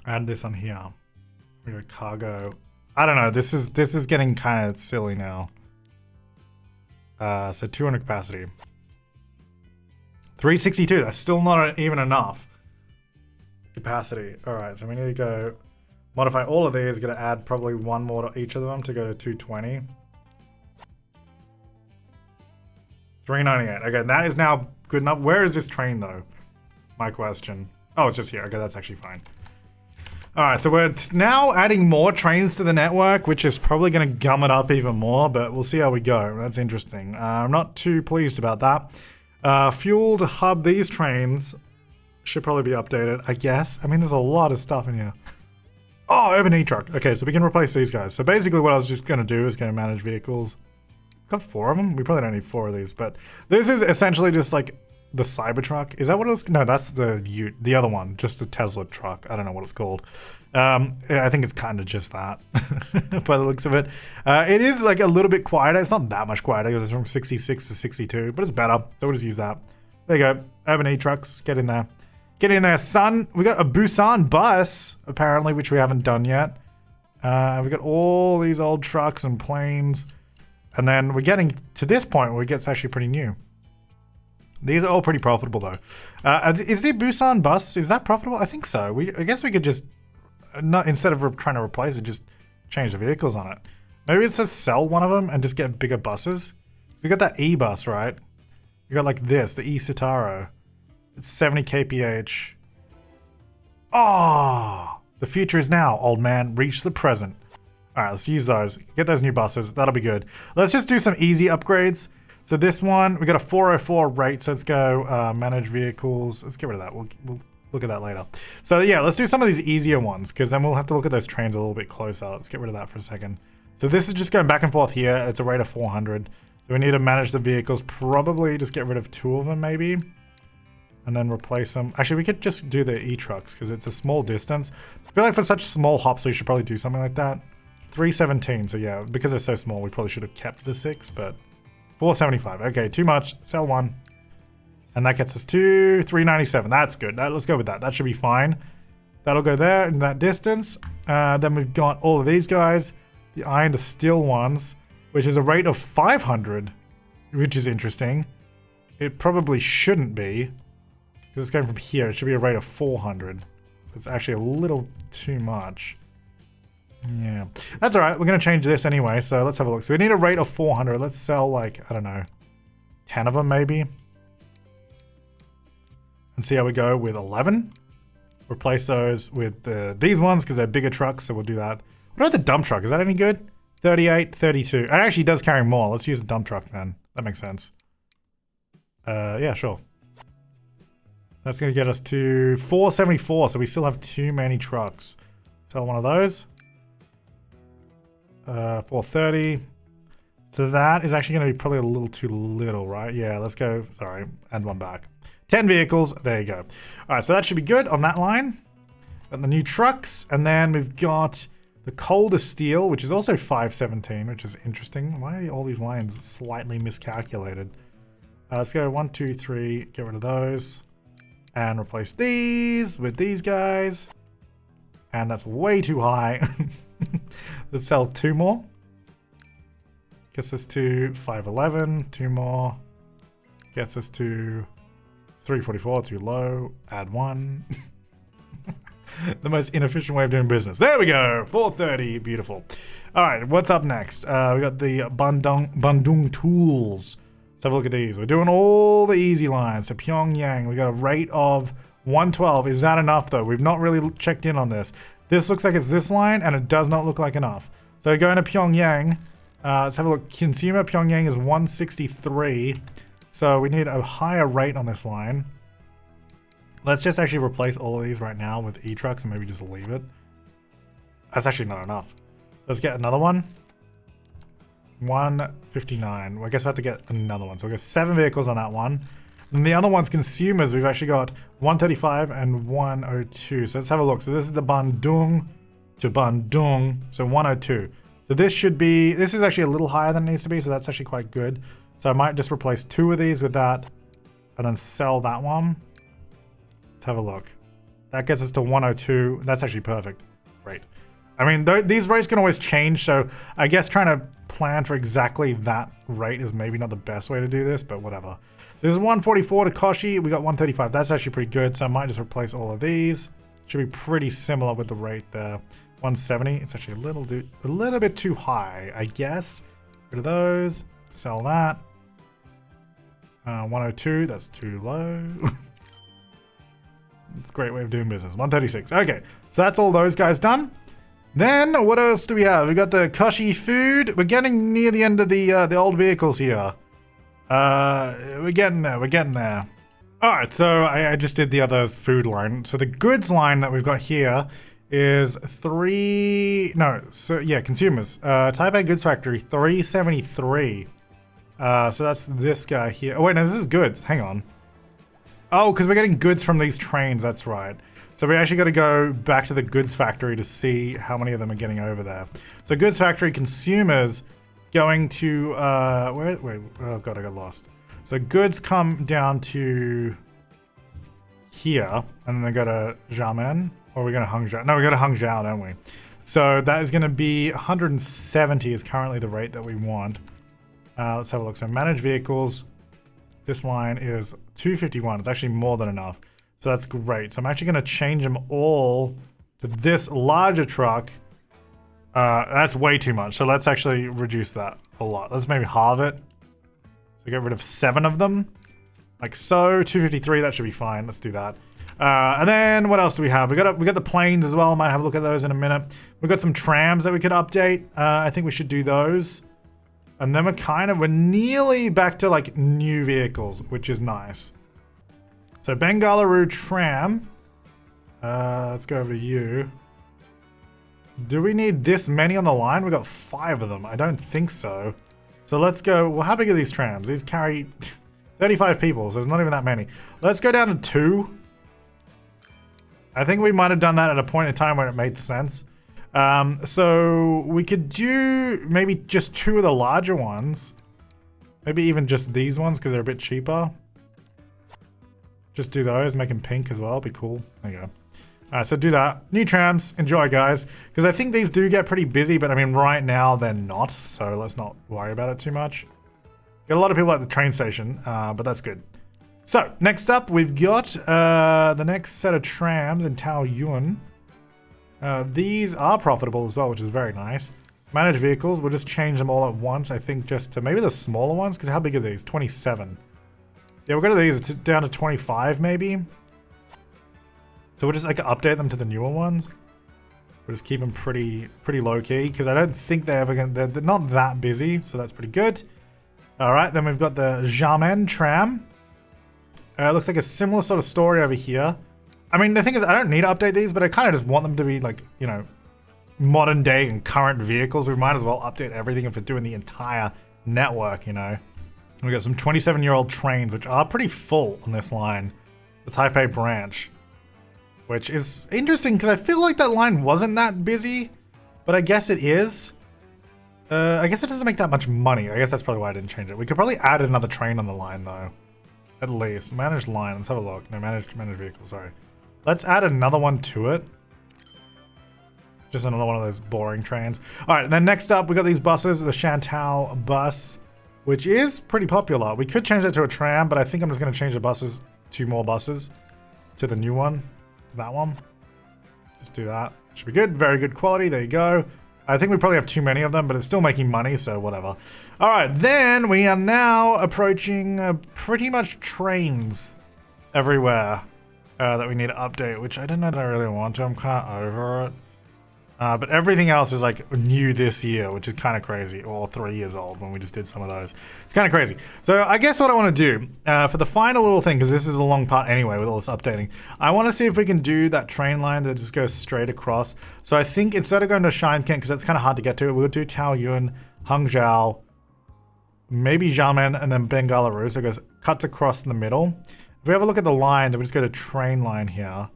Add this on here. We go cargo. I don't know. This is getting kind of silly now. So 200 capacity. 362. That's still not even enough capacity. All right. So we need to go modify all of these. Going to add probably 1 more to each of them to go to 220. 398. Okay, that is now good enough. Where is this train though? My question. Oh, it's just here. Okay, that's actually fine. All right, so we're now adding more trains to the network, which is probably going to gum it up even more, but we'll see how we go. That's interesting. I'm not too pleased about that. Fuel to hub these trains should probably be updated, I guess. I mean, there's a lot of stuff in here. Oh, urban e-truck. Okay, so we can replace these guys. So basically what I was just going to do is going to manage vehicles. Got 4 of them? We probably don't need 4 of these, but this is essentially just like the Cybertruck. Is that what it was? No, that's the other one, just the Tesla truck. I don't know what it's called. I think it's kind of just that by the looks of it. It is like a little bit quieter. It's not that much quieter because it's from 66 to 62, but it's better. So we'll just use that. There you go. Urban e-trucks. Get in there. Get in there, son. We got a Busan bus, apparently, which we haven't done yet. We got all these old trucks and planes. And then we're getting to this point where it gets actually pretty new. These are all pretty profitable though. Is the Busan bus, is that profitable? I think so. I guess we could just, not instead of trying to replace it, just change the vehicles on it. Maybe it says sell one of them and just get bigger buses. We got that E-bus, right? We got like this, the E-Citaro. It's 70 kph. Oh, the future is now, old man. Reach the present. All right, let's use those. Get those new buses. That'll be good. Let's just do some easy upgrades. So this one, we got a 404 rate. So let's go manage vehicles. Let's get rid of that. We'll look at that later. So yeah, let's do some of these easier ones because then we'll have to look at those trains a little bit closer. Let's get rid of that for a second. So this is just going back and forth here. It's a rate of 400. So we need to manage the vehicles. Probably just get rid of 2 of them maybe. And then replace them. Actually, we could just do the e-trucks because it's a small distance. I feel like for such small hops, we should probably do something like that. 317. So yeah, because they're so small, we probably should have kept the 6, but 475. Okay, too much. Sell 1. And that gets us to 397. That's good. Let's go with that. That should be fine. That'll go there in that distance. Then we've got all of these guys. The iron to steel ones, which is a rate of 500, which is interesting. It probably shouldn't be. Because it's going from here. It should be a rate of 400. It's actually a little too much. Yeah, that's all right. We're going to change this anyway, so let's have a look. So we need a rate of 400. Let's sell like, I don't know, 10 of them maybe. And see how we go with 11. Replace those with these ones because they're bigger trucks, so we'll do that. What about the dump truck? Is that any good? 38, 32. It actually does carry more. Let's use the dump truck then. That makes sense. Yeah, sure. That's going to get us to 474, so we still have too many trucks. Sell one of those. 430. So that is actually going to be probably a little too little, right? Yeah, let's go. Sorry, add one back. 10 vehicles. There you go. All right, so that should be good on that line. Got the new trucks, and then we've got the colder steel, which is also 517, which is interesting. Why are all these lines slightly miscalculated? Let's go 1, 2, 3, get rid of those, and replace these with these guys. And that's way too high. Let's sell 2 more. Gets us to 511, 2 more. Gets us to 344, too low. Add 1. The most inefficient way of doing business. There we go. 430. Beautiful. All right. What's up next? We got the Bandung tools. Let's have a look at these. We're doing all the easy lines. So Pyongyang, we got a rate of 112. Is that enough though? We've not really checked in on this. This looks like it's this line and it does not look like enough. So going to Pyongyang, let's have a look. Consumer Pyongyang is 163. So we need a higher rate on this line. Let's just actually replace all of these right now with E-trucks and maybe just leave it. That's actually not enough. Let's get another one. 159. Well, I guess I have to get another one. So we got 7 vehicles on that one. And the other one's consumers. We've actually got 135 and 102. So let's have a look. So this is the Bandung to Bandung. So 102. So this should be, this is actually a little higher than it needs to be. So that's actually quite good. So I might just replace 2 of these with that and then sell that one. Let's have a look. That gets us to 102. That's actually perfect. Great. I mean, these rates can always change, so I guess trying to plan for exactly that rate is maybe not the best way to do this, but whatever. So this is 144 to Koshi. We got 135. That's actually pretty good, so I might just replace all of these. Should be pretty similar with the rate there. 170. It's actually a little bit too high, I guess. Rid of those. Sell that. 102. That's too low. It's a great way of doing business. 136. Okay, so that's all those guys done. Then what else do we have? We got the Koshi food. We're getting near the end of the old vehicles here. We're getting there. We're getting there. All right, so I just did the other food line. So the goods line that we've got here is consumers. Taipei Goods Factory 373. So that's this guy here. Oh wait, no, this is goods. Hang on. Oh, because we're getting goods from these trains, that's right. So we actually got to go back to the goods factory to see how many of them are getting over there. So goods factory consumers going to, wait, oh god, I got lost. So goods come down to here, and then they go to Xiamen, or we're going to Hangzhou. No, we go to Hangzhou, don't we? So that is going to be 170 is currently the rate that we want. Let's have a look. So manage vehicles. This line is 251. It's actually more than enough. So that's great. So I'm actually going to change them all to this larger truck. That's way too much. So let's actually reduce that a lot. Let's maybe halve it. So get rid of 7 of them. Like so. 253. That should be fine. Let's do that. And then what else do we have? We got the planes as well. Might have a look at those in a minute. We've got some trams that we could update. I think we should do those. And then we're nearly back to like new vehicles, which is nice. So Bengaluru tram. Let's go over to you. Do we need this many on the line? We got 5 of them. I don't think so. So let's go. Well, how big are these trams? These carry 35 people, so there's not even that many. Let's go down to 2. I think we might have done that at a point in time where it made sense. So we could do maybe just 2 of the larger ones. Maybe even just these ones because they're a bit cheaper. Just do those, make them pink as well. Be cool. There you go. Alright, so do that. New trams. Enjoy, guys. Because I think these do get pretty busy, but I mean, right now they're not. So let's not worry about it too much. Got a lot of people at the train station, but that's good. So, next up, we've got the next set of trams in Taoyuan. These are profitable as well, which is very nice. Manage vehicles, we'll just change them all at once, I think, just to maybe the smaller ones, because how big are these? 27. Yeah, we'll go to these down to 25, maybe. So we'll just like update them to the newer ones. We'll just keep them pretty low-key, because I don't think they're not that busy, so that's pretty good. Alright, then we've got the Xiamen tram. Looks like a similar sort of story over here. I mean, the thing is, I don't need to update these, but I kind of just want them to be like, you know, modern day and current vehicles. We might as well update everything if we're doing the entire network, you know. We got some 27-year-old trains, which are pretty full on this line. The Taipei branch. Which is interesting, because I feel like that line wasn't that busy. But I guess it is. I guess it doesn't make that much money. I guess that's probably why I didn't change it. We could probably add another train on the line, though. At least. Managed line. Let's have a look. No, managed vehicle, sorry. Let's add another one to it. Just another one of those boring trains. Alright, then next up, we got these buses. The Chantal bus, which is pretty popular. We could change that to a tram, but I think I'm just going to change the buses, 2 more buses, to the new one. That one. Just do that. Should be good. Very good quality. There you go. I think we probably have too many of them, but it's still making money, so whatever. All right, then we are now approaching pretty much trains everywhere that we need to update, which I don't know that I really want to. I'm kind of over it. But everything else is like new this year, which is kind of crazy, or 3 years old when we just did some of those. It's kind of crazy. So I guess what I want to do for the final little thing, because this is a long part anyway with all this updating, I want to see if we can do that train line that just goes straight across. So I think instead of going to Shanken, because that's kind of hard to get to, we'll do Taoyuan, Hangzhou, maybe Xiamen, and then Bengaluru. So it goes, cuts across in the middle. If we have a look at the line, then we just go to train line here.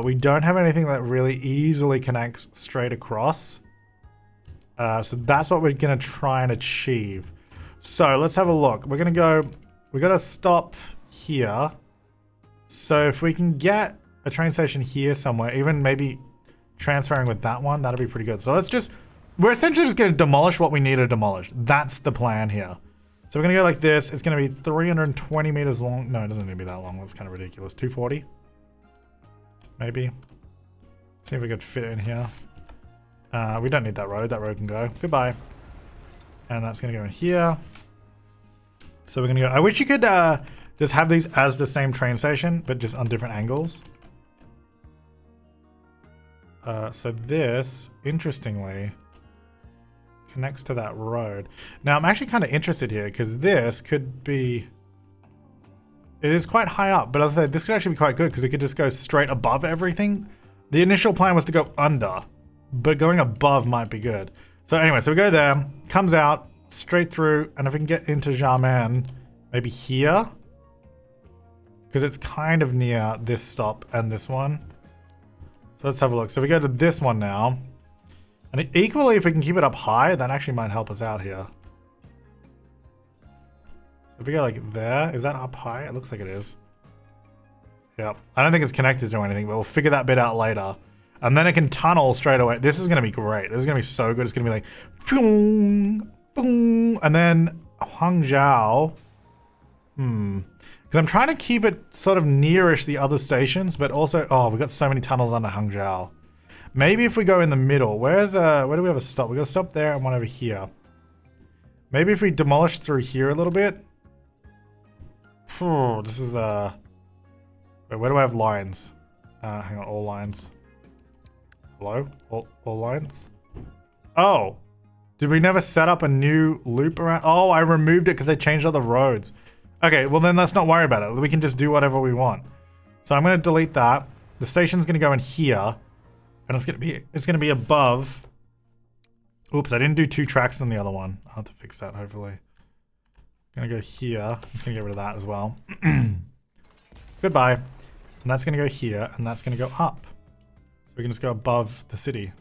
We don't have anything that really easily connects straight across. So that's what we're going to try and achieve. So let's have a look. We're going to go, we got to stop here. So if we can get a train station here somewhere, even maybe transferring with that one, that'll be pretty good. So let's just, we're essentially just going to demolish what we need to demolish. That's the plan here. So we're going to go like this. It's going to be 320 meters long. No, it doesn't need to be that long. That's kind of ridiculous. 240. Maybe. See if we could fit it in here. We don't need that road. That road can go. Goodbye. And that's going to go in here. So we're going to go... I wish you could just have these as the same train station, but just on different angles. So this, interestingly, connects to that road. Now, I'm actually kind of interested here, because this could be... It is quite high up, but as I said, this could actually be quite good because we could just go straight above everything. The initial plan was to go under, but going above might be good. So anyway, so we go there, comes out, straight through, and if we can get into Xiamen, maybe here, because it's kind of near this stop and this one. So let's have a look. So we go to this one now, and equally, if we can keep it up high, that actually might help us out here. If we go like there, is that up high? It looks like it is. Yep. I don't think it's connected to anything, but we'll figure that bit out later. And then it can tunnel straight away. This is going to be great. This is going to be so good. It's going to be like, boom, boom. And then Hangzhou. Because I'm trying to keep it sort of nearish the other stations, but also, oh, we've got so many tunnels under Hangzhou. Maybe if we go in the middle, where do we have a stop? We got a stop there and one over here. Maybe if we demolish through here a little bit. This is wait, where do I have lines? Hang on, all lines. Hello? All lines? Oh! Did we never set up a new loop around? Oh, I removed it because they changed all the roads. Okay, well then let's not worry about it. We can just do whatever we want. So I'm going to delete that. The station's going to go in here. And it's going to be above. Oops, I didn't do 2 tracks on the other one. I'll have to fix that, hopefully. Gonna go here. I'm just gonna get rid of that as well. Goodbye. And that's gonna go here, and that's gonna go up. So we can just go above the city.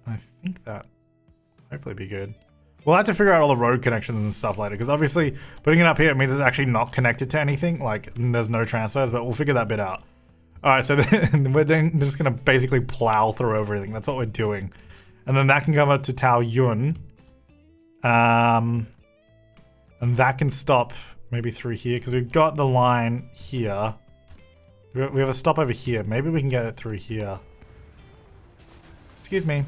I think that hopefully be good. We'll have to figure out all the road connections and stuff later, because obviously putting it up here means it's actually not connected to anything. Like, there's no transfers, but we'll figure that bit out. Alright, so then we're then just gonna basically plow through everything. That's what we're doing. And then that can come up to Taoyuan. And that can stop maybe through here because we've got the line here. We have a stop over here. Maybe we can get it through here. Excuse me.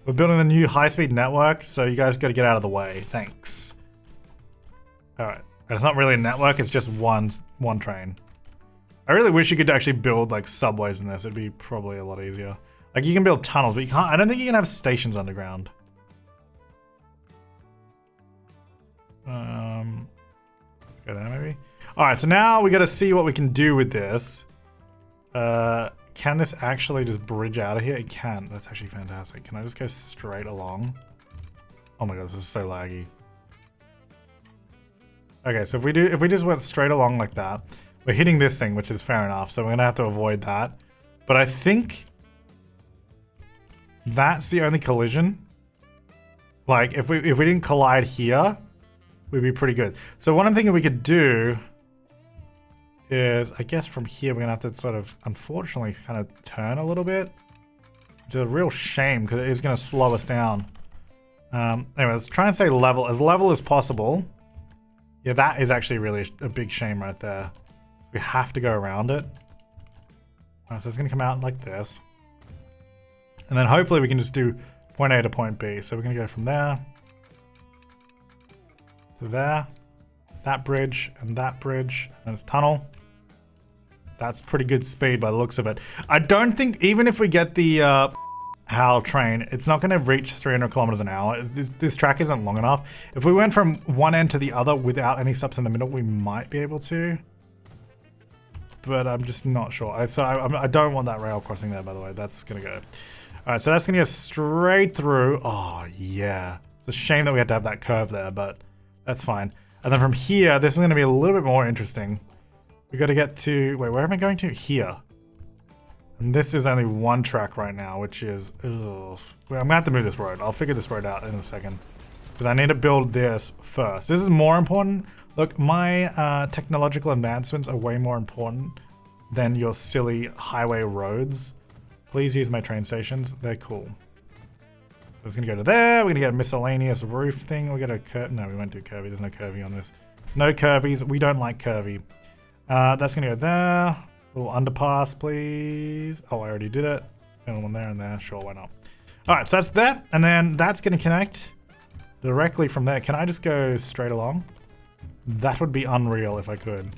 We're building a new high-speed network, so you guys got to get out of the way. Thanks. All right. It's not really a network. It's just one train. I really wish you could actually build like subways in this. It'd be probably a lot easier. Like you can build tunnels, but you can't. I don't think you can have stations underground. Go there maybe. All right, so now we got to see what we can do with this. Can this actually just bridge out of here? It can. That's actually fantastic. Can I just go straight along? Oh my god, this is so laggy. Okay, so if we just went straight along like that, we're hitting this thing, which is fair enough, so we're gonna have to avoid that. But I think that's the only collision. Like, if we didn't collide here, we'd be pretty good. So what I'm thinking we could do is, I guess from here, we're gonna have to sort of, unfortunately, kind of turn a little bit. Which is a real shame, because it is gonna slow us down. Anyway, let's try and stay level as possible. Yeah, that is actually really a big shame right there. We have to go around it. So it's gonna come out like this. And then hopefully we can just do point A to point B. So we're gonna go from there to there, that bridge, and then it's tunnel. That's pretty good speed by the looks of it. I don't think, even if we get the HAL train, it's not gonna reach 300 kilometers an hour. This track isn't long enough. If we went from one end to the other without any stops in the middle, we might be able to. But I'm just not sure. I don't want that rail crossing there, by the way. That's gonna go. All right, so that's gonna go straight through. Oh yeah, it's a shame that we had to have that curve there, but that's fine. And then from here, this is gonna be a little bit more interesting. We got to get to, wait, where am I going to? Here. And this is only one track right now, which is, ugh. Wait, I'm gonna have to move this road. I'll figure this road out in a second, because I need to build this first. This is more important. Look, my technological advancements are way more important than your silly highway roads. Please use my train stations. They're cool. So it's gonna go to there. We're gonna get a miscellaneous roof thing. We'll get a curve. No, we won't do curvy. There's no curvy on this. No curvies. We don't like curvy. That's gonna go there. Little underpass, please. Oh, I already did it. Another one there and there. Sure, why not? All right, so that's that. And then that's gonna connect directly from there. Can I just go straight along? That would be unreal if I could.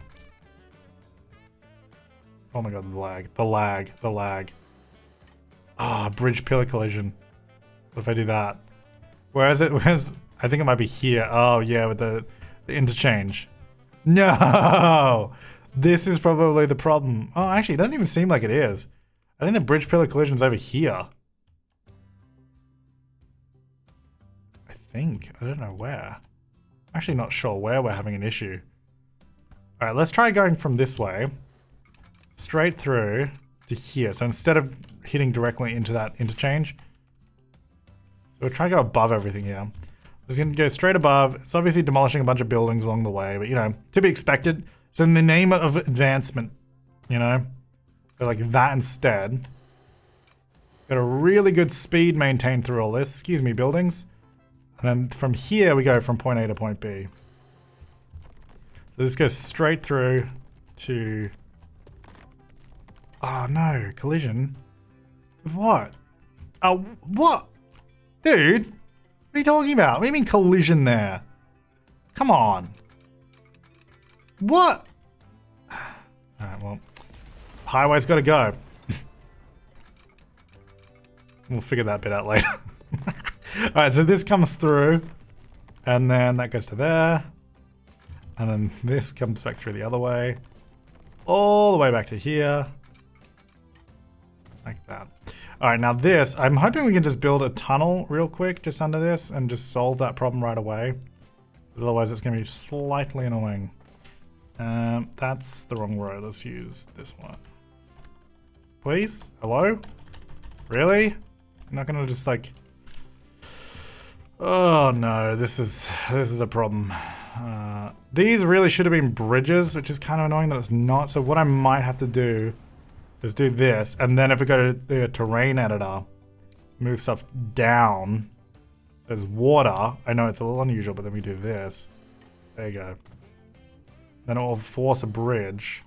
Oh my god, the lag. Ah, bridge pillar collision. What if I do that? Where is it? I think it might be here. Oh yeah, with the interchange. No! This is probably the problem. Oh, actually, it doesn't even seem like it is. I think the bridge pillar collision's over here. I think. I don't know where. I'm actually not sure where we're having an issue. Alright, let's try going from this way. Straight through to here. So instead of hitting directly into that interchange, we'll try to go above everything here. It's going to go straight above. It's obviously demolishing a bunch of buildings along the way, but you know, to be expected. It's in the name of advancement, you know? So like that instead. Got a really good speed maintained through all this. Excuse me, buildings. And then from here we go from point A to point B. So this goes straight through to... Oh no, collision. With what? Oh, what? Dude, what are you talking about? What do you mean collision there? Come on. What? Alright, well, highway's gotta go. We'll figure that bit out later. Alright, so this comes through, and then that goes to there, and then this comes back through the other way, all the way back to here, like that. Alright, now this, I'm hoping we can just build a tunnel real quick just under this and just solve that problem right away. Otherwise it's going to be slightly annoying. That's the wrong road. Let's use this one. Please? Hello? Really? I'm not going to just like... Oh no, this is a problem. These really should have been bridges, which is kind of annoying that it's not. So what I might have to do is do this, and then if we go to the terrain editor, move stuff down. There's water. I know it's a little unusual, but then we do this. There you go. Then it will force a bridge.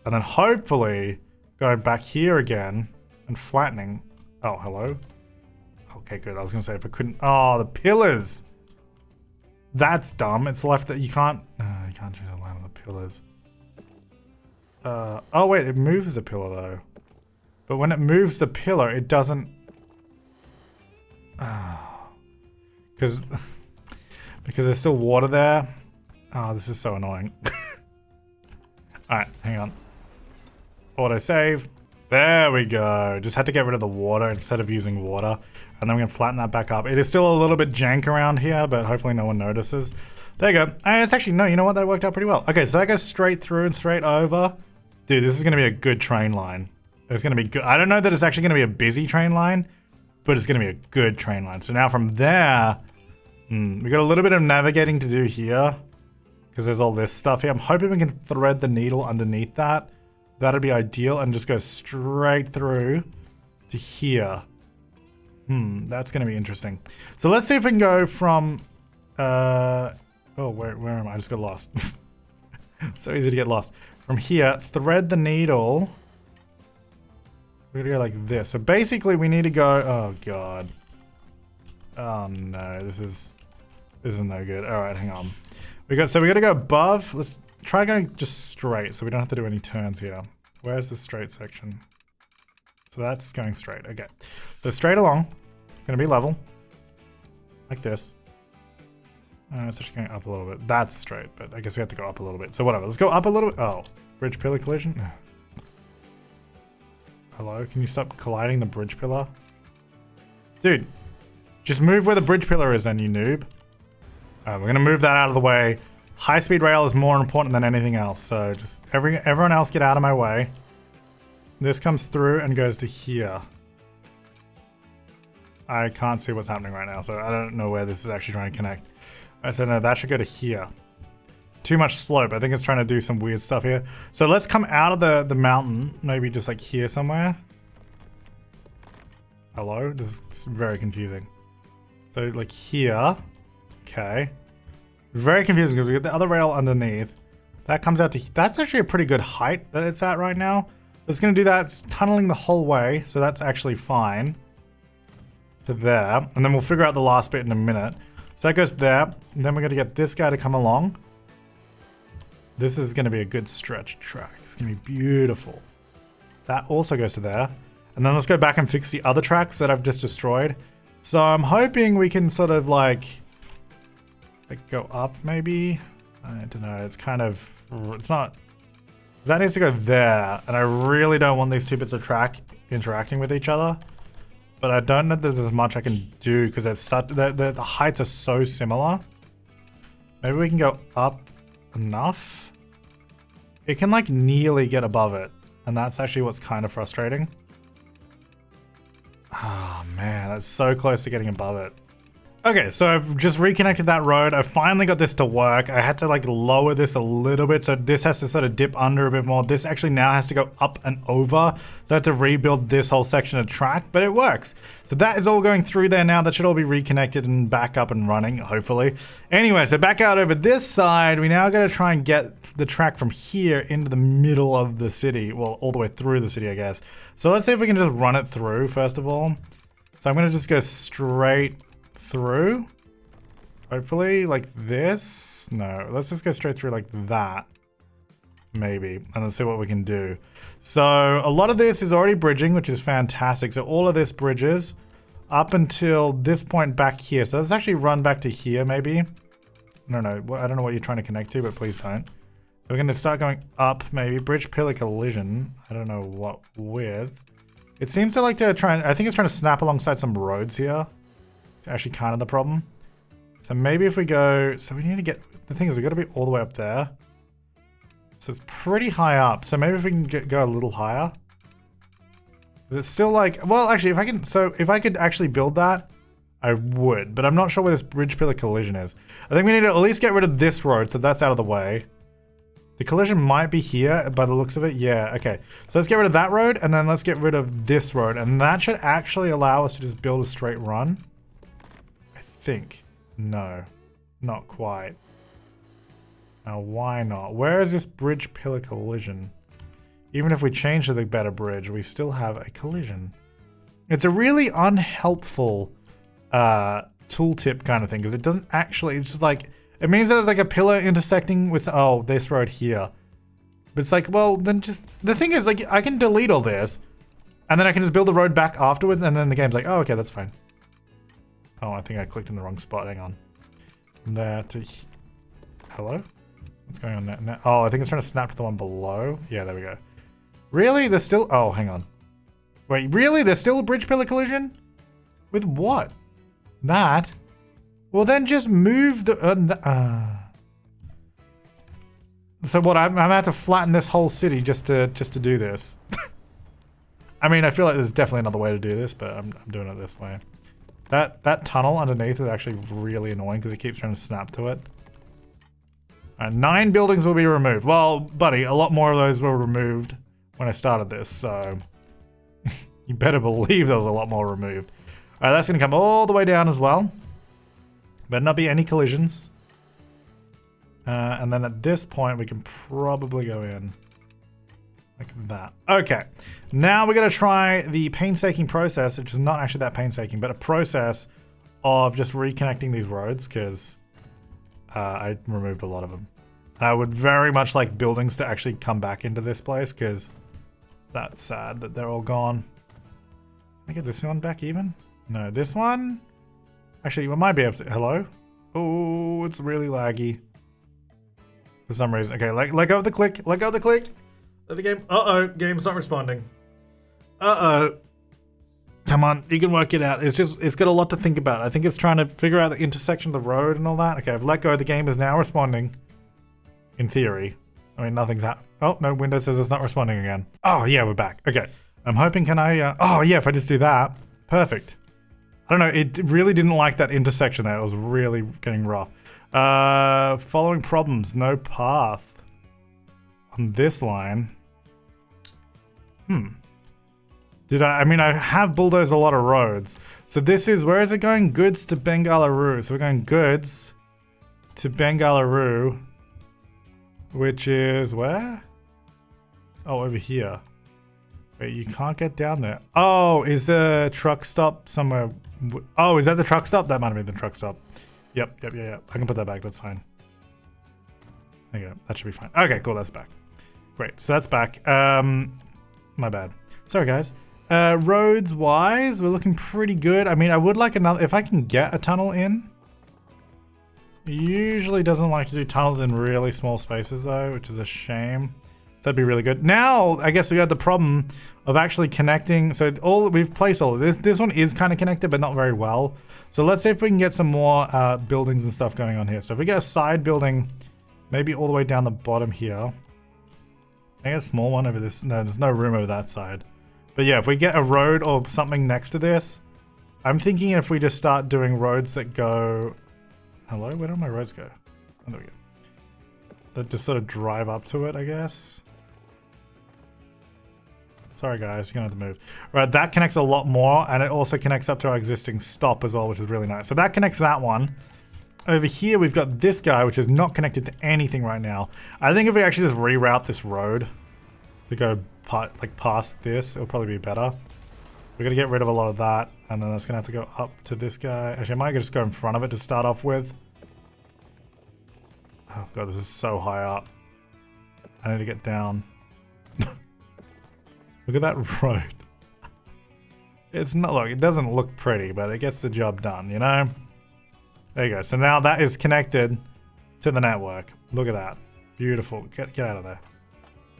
And then hopefully going back here again and flattening. Oh, hello? Okay, good. I was going to say if I couldn't... Oh, the pillars! That's dumb. It's left that you can't... you can't change the line on the pillars. Oh, wait. It moves the pillar, though. But when it moves the pillar, it doesn't... Because there's still water there. Oh, this is so annoying. Alright, hang on. Auto save. There we go. Just had to get rid of the water instead of using water. And then we're going to flatten that back up. It is still a little bit jank around here, but hopefully no one notices. There you go. And it's actually, no, you know what? That worked out pretty well. Okay, so that goes straight through and straight over. Dude, this is going to be a good train line. It's going to be good. I don't know that it's actually going to be a busy train line, but it's going to be a good train line. So now from there, we got a little bit of navigating to do here because there's all this stuff here. I'm hoping we can thread the needle underneath that. That'd be ideal and just go straight through to here. That's going to be interesting. So let's see if we can go from, oh, where am I? I just got lost. So easy to get lost. From here, thread the needle. We're going to go like this. So basically we need to go, oh God. Oh no, this is no good. All right, hang on. We got to go above. Let's try going just straight so we don't have to do any turns here. Where's the straight section? So that's going straight. Okay. So straight along. It's going to be level. Like this. It's actually going up a little bit. That's straight, but I guess we have to go up a little bit. So whatever. Let's go up a little bit. Oh. Bridge pillar collision? Hello? Can you stop colliding the bridge pillar? Dude. Just move where the bridge pillar is then, you noob. We're going to move that out of the way. High-speed rail is more important than anything else, so just everyone else get out of my way. This comes through and goes to here. I can't see what's happening right now, so I don't know where this is actually trying to connect. I said no, that should go to here. Too much slope. I think it's trying to do some weird stuff here. So let's come out of the mountain, maybe just like here somewhere. Hello? This is very confusing. So like here. Okay. Very confusing because we get the other rail underneath. That comes out to... That's actually a pretty good height that it's at right now. It's going to do that. It's tunneling the whole way. So that's actually fine. To there. And then we'll figure out the last bit in a minute. So that goes there. And then we're going to get this guy to come along. This is going to be a good stretch track. It's going to be beautiful. That also goes to there. And then let's go back and fix the other tracks that I've just destroyed. So I'm hoping we can sort of like go up maybe. I don't know. It's kind of, it's not, that needs to go there. And I really don't want these two bits of track interacting with each other. But I don't know that there's as much I can do because it's such, the heights are so similar. Maybe we can go up enough. It can like nearly get above it. And that's actually what's kind of frustrating. Oh man, that's so close to getting above it. Okay, so I've just reconnected that road. I finally got this to work. I had to like lower this a little bit, so this has to sort of dip under a bit more. This actually now has to go up and over. So I had to rebuild this whole section of track, but it works. So that is all going through there now. That should all be reconnected and back up and running, hopefully. Anyway, so back out over this side, we now got to try and get the track from here into the middle of the city. Well, all the way through the city, I guess. So let's see if we can just run it through, first of all. So I'm going to just go straight through, hopefully like this. No, let's just go straight through like that, maybe, and let's see what we can do. So a lot of this is already bridging, which is fantastic. So all of this bridges up until this point back here. So let's actually run back to here, maybe. I don't know what you're trying to connect to, but please don't. So we're going to start going up, maybe. Bridge pillar collision. I don't know what with. It seems to like to try and, I think it's trying to snap alongside some roads here. Actually kind of the problem. So maybe if we go, so we need to get, the thing is we got to be all the way up there. So it's pretty high up. So maybe if we can go a little higher. It's still like, well actually if I can, so if I could actually build that, I would, but I'm not sure where this bridge pillar collision is. I think we need to at least get rid of this road, so that's out of the way. The collision might be here by the looks of it. Yeah, okay. So let's get rid of that road and then let's get rid of this road. And that should actually allow us to just build a straight run. Think. No, not quite. Now, why not? Where is this bridge pillar collision? Even if we change to the better bridge, we still have a collision. It's a really unhelpful tooltip kind of thing because it doesn't actually, it's just like, it means there's like a pillar intersecting with, oh, this road here. But it's like, well, then just, the thing is like, I can delete all this and then I can just build the road back afterwards and then the game's like, oh, okay, that's fine. Oh, I think I clicked in the wrong spot. Hang on. From there to... Hello? What's going on now? Oh, I think it's trying to snap to the one below. Yeah, there we go. Really? There's still... Oh, hang on. Wait, really? There's still a bridge pillar collision? With what? That? Well, then just move the... So what? I'm gonna have to flatten this whole city just to do this. I mean, I feel like there's definitely another way to do this, but I'm doing it this way. That tunnel underneath is actually really annoying because it keeps trying to snap to it. Alright, 9 buildings will be removed. Well, buddy, a lot more of those were removed when I started this, so you better believe there was a lot more removed. Alright, that's gonna come all the way down as well. Better not be any collisions. And then at this point, we can probably go in like that. Okay, now we're gonna try the painstaking process, which is not actually that painstaking, but a process of just reconnecting these roads, because I removed a lot of them. I would very much like buildings to actually come back into this place, because that's sad that they're all gone. Can I get this one back even? No, this one? Actually, we might be able to... Hello? Oh, it's really laggy. For some reason. Okay, let go of the click. Let go of the click. Let the game... Uh-oh, game's not responding. Uh-oh. Come on, you can work it out. It's got a lot to think about. I think it's trying to figure out the intersection of the road and all that. Okay, I've let go. The game is now responding. In theory. I mean, nothing's happened. Oh, no, Windows says it's not responding again. Oh, yeah, we're back. Okay. I'm hoping, can I... Oh, yeah, if I just do that. Perfect. I don't know, it really didn't like that intersection there. It was really getting rough. Following problems, no path on this line. I mean, I have bulldozed a lot of roads. So this is, where is it going? Goods to Bengaluru. So we're going goods to Bengaluru, which is where? Oh, over here. Wait, you can't get down there. Oh, is the truck stop somewhere? Oh, is that the truck stop? That might have been the truck stop. Yep. I can put that back. That's fine. There you go. That should be fine. Okay, cool. That's back. Great. So that's back. My bad. Sorry, guys. Roads wise, we're looking pretty good. I mean, I would like another, if I can get a tunnel in. It usually doesn't like to do tunnels in really small spaces though, which is a shame. So that'd be really good. Now, I guess we got the problem of actually connecting. So we've placed all of this. This one is kind of connected, but not very well. So let's see if we can get some more buildings and stuff going on here. So if we get a side building, maybe all the way down the bottom here. I guess a small one over this. No, there's no room over that side. But yeah, if we get a road or something next to this, I'm thinking if we just start doing roads that go... Hello? Where do my roads go? Oh, there we go. That just sort of drive up to it, I guess. Sorry guys, you're gonna have to move. Right, that connects a lot more, and it also connects up to our existing stop as well, which is really nice. So that connects that one. Over here, we've got this guy, which is not connected to anything right now. I think if we actually just reroute this road to go past this, it'll probably be better. We're gonna get rid of a lot of that, and then that's gonna have to go up to this guy. Actually, I might just go in front of it to start off with. Oh god, this is so high up. I need to get down. Look at that road. It's not, look, it doesn't look pretty, but it gets the job done, you know? There you go. So now that is connected to the network. Look at that. Beautiful. Get out of there.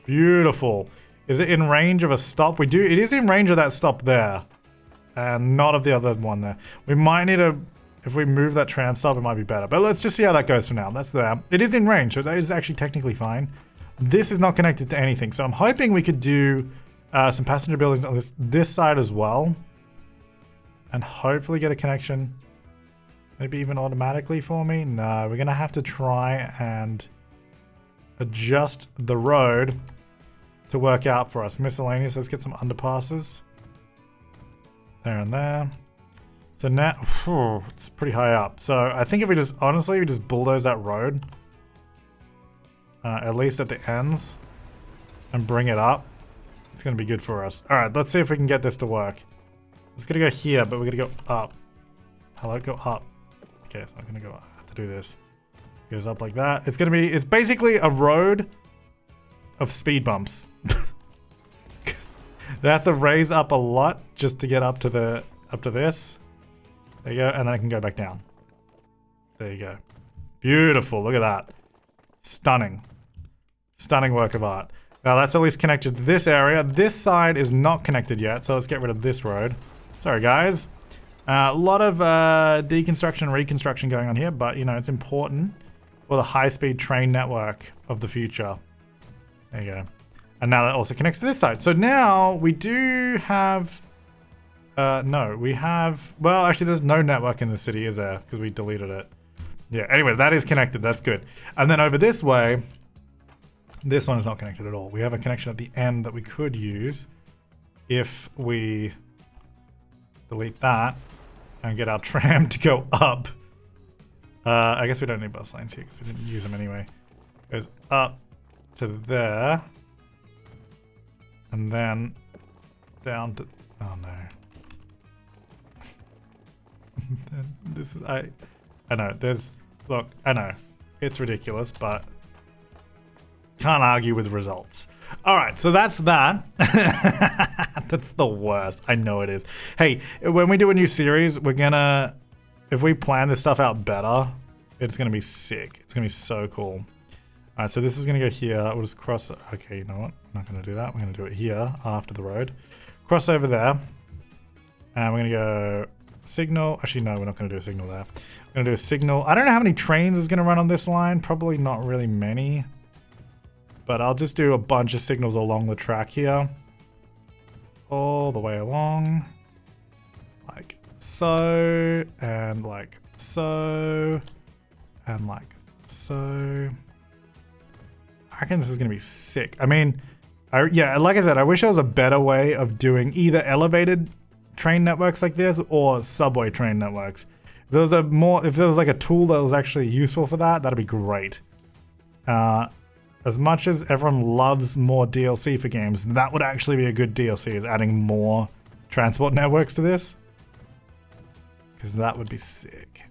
Beautiful. Is it in range of a stop? It is in range of that stop there. And not of the other one there. We might need to, if we move that tram stop, it might be better. But let's just see how that goes for now. That's there. It is in range, so that is actually technically fine. This is not connected to anything. So I'm hoping we could do some passenger buildings on this side as well. And hopefully get a connection. Maybe even automatically for me. No, we're going to have to try and adjust the road to work out for us. Miscellaneous, let's get some underpasses. There and there. So now, it's pretty high up. So I think if we just, honestly, we just bulldoze that road. At least at the ends. And bring it up. It's going to be good for us. Alright, let's see if we can get this to work. It's going to go here, but we're going to go up. Hello, go up. Okay, so I'm going to go up. I have to do this. It goes up like that. It's going to be, it's basically a road of speed bumps. That's a raise up a lot just to get up to this. There you go, and then I can go back down. There you go. Beautiful, look at that. Stunning. Stunning work of art. Now that's at least connected to this area. This side is not connected yet, so let's get rid of this road. Sorry, guys. A lot of deconstruction and reconstruction going on here, but, you know, it's important for the high-speed train network of the future. There you go. And now that also connects to this side. So now we do have... no, we have... Well, actually, there's no network in the city, is there? Because we deleted it. Yeah, anyway, that is connected. That's good. And then over this way, this one is not connected at all. We have a connection at the end that we could use if we delete that and get our tram to go up. I guess we don't need bus lanes here because we didn't use them anyway. It goes up to there. And then down to... Oh, no. This is... I know, there's... Look, I know. It's ridiculous, but... Can't argue with results. Alright, so that's that. That's the worst. I know it is. Hey, when we do a new series, we're gonna... If we plan this stuff out better, it's gonna be sick. It's gonna be so cool. Alright, so this is gonna go here. We'll just cross... Okay, you know what? I'm not gonna do that. We're gonna do it here, after the road. Cross over there. And we're gonna go... Signal. Actually, no, we're not gonna do a signal there. We're gonna do a signal. I don't know how many trains is gonna run on this line. Probably not really many. But I'll just do a bunch of signals along the track here. All the way along. Like so. And like so. And like so. I reckon this is going to be sick. I mean, yeah, like I said, I wish there was a better way of doing either elevated train networks like this or subway train networks. If there was like a tool that was actually useful for that, that'd be great. As much as everyone loves more DLC for games, that would actually be a good DLC, is adding more transport networks to this. Because that would be sick.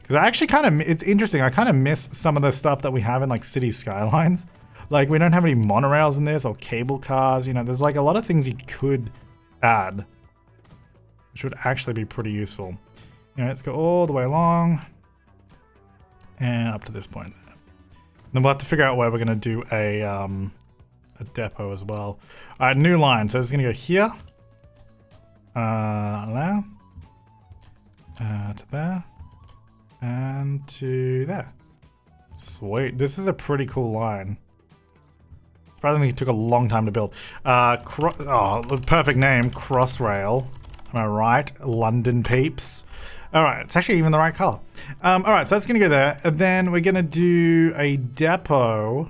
Because I actually it's interesting, I kind of miss some of the stuff that we have in like city skylines. Like we don't have any monorails in this or cable cars, you know, there's like a lot of things you could add. Which would actually be pretty useful. You know, let's go all the way along. And up to this point. Then we'll have to figure out where we're going to do a depot as well. All right, new line. So it's going to go here. There. To there. And to there. Sweet. This is a pretty cool line. Surprisingly, it took a long time to build. Perfect name. Crossrail. Am I right? London peeps. Alright, it's actually even the right color. Alright, so that's gonna go there. And then we're gonna do a depot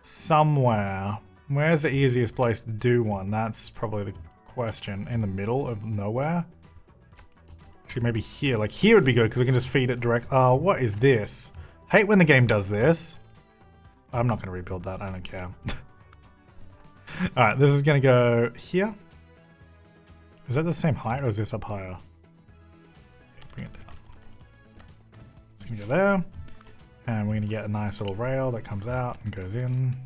somewhere. Where's the easiest place to do one? That's probably the question. In the middle of nowhere? Actually, maybe here. Like, here would be good because we can just feed it direct. Oh, what is this? Hate when the game does this. I'm not gonna rebuild that. I don't care. Alright, this is gonna go here. Is that the same height or is this up higher? Bring it down. It's gonna go there. And we're gonna get a nice little rail that comes out and goes in.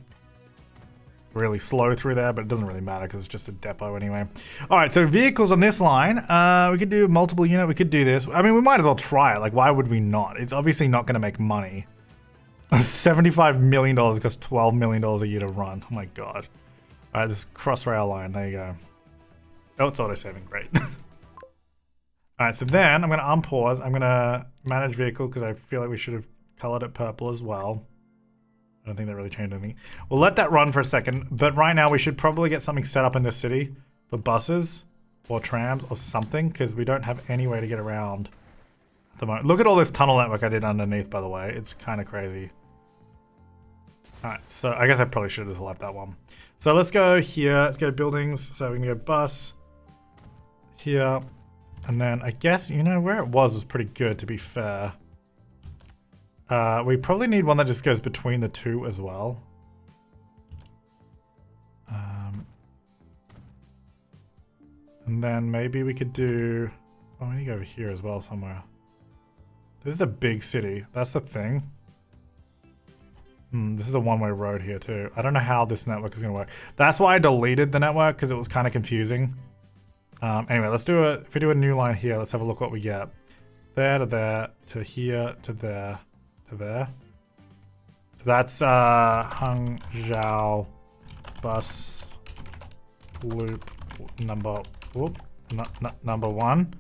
Really slow through there, but it doesn't really matter because it's just a depot anyway. Alright, so vehicles on this line. We could do multiple unit, we could do this. I mean, we might as well try it. Like, why would we not? It's obviously not gonna make money. $75 million costs $12 million a year to run. Oh my god. Alright, this Crossrail line, there you go. Oh, it's auto-saving, great. Alright, so then I'm going to unpause. I'm going to manage vehicle because I feel like we should have colored it purple as well. I don't think that really changed anything. We'll let that run for a second, but right now we should probably get something set up in this city for buses or trams or something because we don't have any way to get around at the moment. Look at all this tunnel network I did underneath, by the way. It's kind of crazy. Alright, so I guess I probably should have just left that one. So let's go here. Let's go buildings. So we can go bus here. And then I guess, you know, where it was pretty good, to be fair. We probably need one that just goes between the two as well. And then maybe we could do... Oh, we need to go over here as well somewhere. This is a big city. That's the thing. This is a one-way road here too. I don't know how this network is going to work. That's why I deleted the network, because it was kind of confusing. Anyway, let's do if we do a new line here, let's have a look what we get. There to there, to here, to there, to there. So that's Hangzhou bus loop number number 1.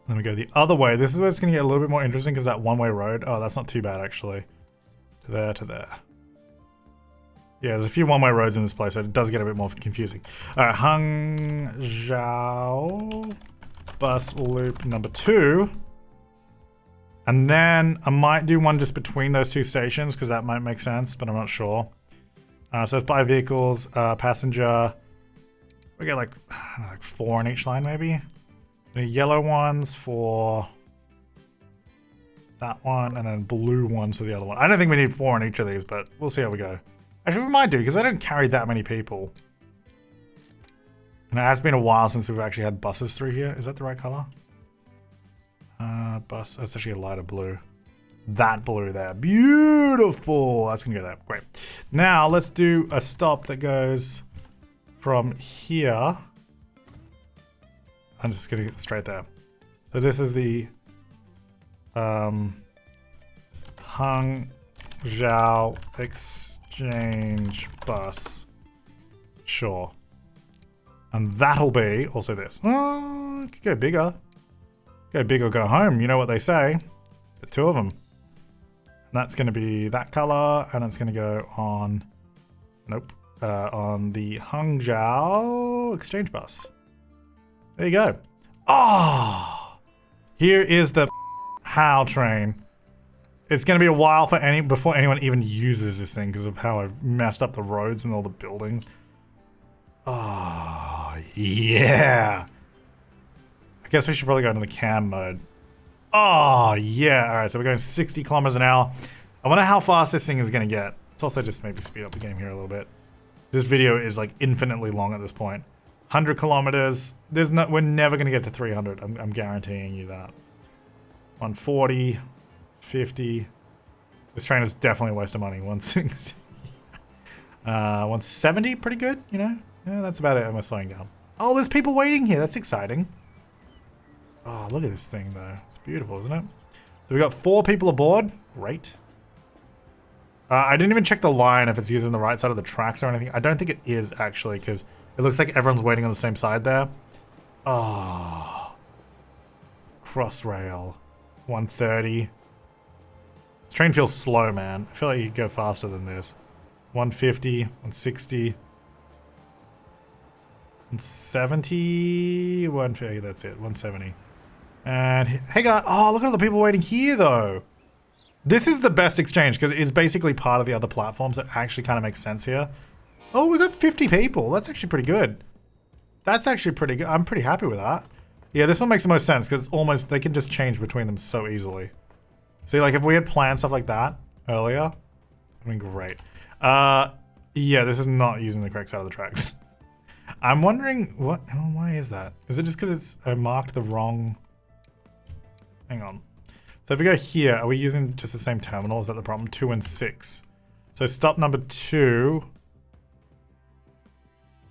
Then we go the other way. This is where it's going to get a little bit more interesting because that one-way road. Oh, that's not too bad actually. To there, to there. Yeah, there's a few one-way roads in this place, so it does get a bit more confusing. All right, Hangzhou bus loop number 2. And then I might do one just between those 2 stations because that might make sense, but I'm not sure. So it's by vehicles, passenger. We get like, I don't know, like 4 on each line maybe. The yellow ones for that one, and then blue ones for the other one. I don't think we need 4 on each of these, but we'll see how we go. Actually, we might do, because I don't carry that many people. And it has been a while since we've actually had buses through here. Is that the right color? Bus, that's actually a lighter blue. That blue there. Beautiful! That's gonna go there. Great. Now, let's do a stop that goes from here. I'm just gonna get straight there. So this is the Hangzhou exchange bus. Sure. And that'll be also this. Oh, it could go bigger. Go big or go home, you know what they say. The 2 of them. And that's gonna be that color, and it's gonna go on, nope, on the Hangzhou exchange bus. There you go. Oh, here is the HOW train. It's going to be a while for before anyone even uses this thing because of how I've messed up the roads and all the buildings. Oh, yeah. I guess we should probably go into the cam mode. Oh, yeah. All right, so we're going 60 kilometers an hour. I wonder how fast this thing is going to get. Let's also just maybe speed up the game here a little bit. This video is like infinitely long at this point. 100 kilometers. We're never going to get to 300. I'm guaranteeing you that. 140, 50. This train is definitely a waste of money. 160. 170, pretty good, you know? Yeah, that's about it. I'm slowing down. Oh, there's people waiting here. That's exciting. Oh, look at this thing, though. It's beautiful, isn't it? So we got 4 people aboard. Great. I didn't even check the line if it's using the right side of the tracks or anything. I don't think it is, actually, because it looks like everyone's waiting on the same side there. Oh. Crossrail. 130. This train feels slow, man. I feel like you could go faster than this. 150, 160. 170. 150, that's it. 170. And hey guys, oh, look at all the people waiting here though. This is the best exchange because it's basically part of the other platforms that actually kind of makes sense here. Oh, we got 50 people. That's actually pretty good. That's actually pretty good. I'm pretty happy with that. Yeah, this one makes the most sense because it's almost, they can just change between them so easily. See, like if we had planned stuff like that earlier, I mean, great. Yeah, this is not using the correct side of the tracks. I'm wondering why is that? Is it just because it's marked the wrong? Hang on. So if we go here, are we using just the same terminal? Is that the problem? 2 and 6. So stop number 2.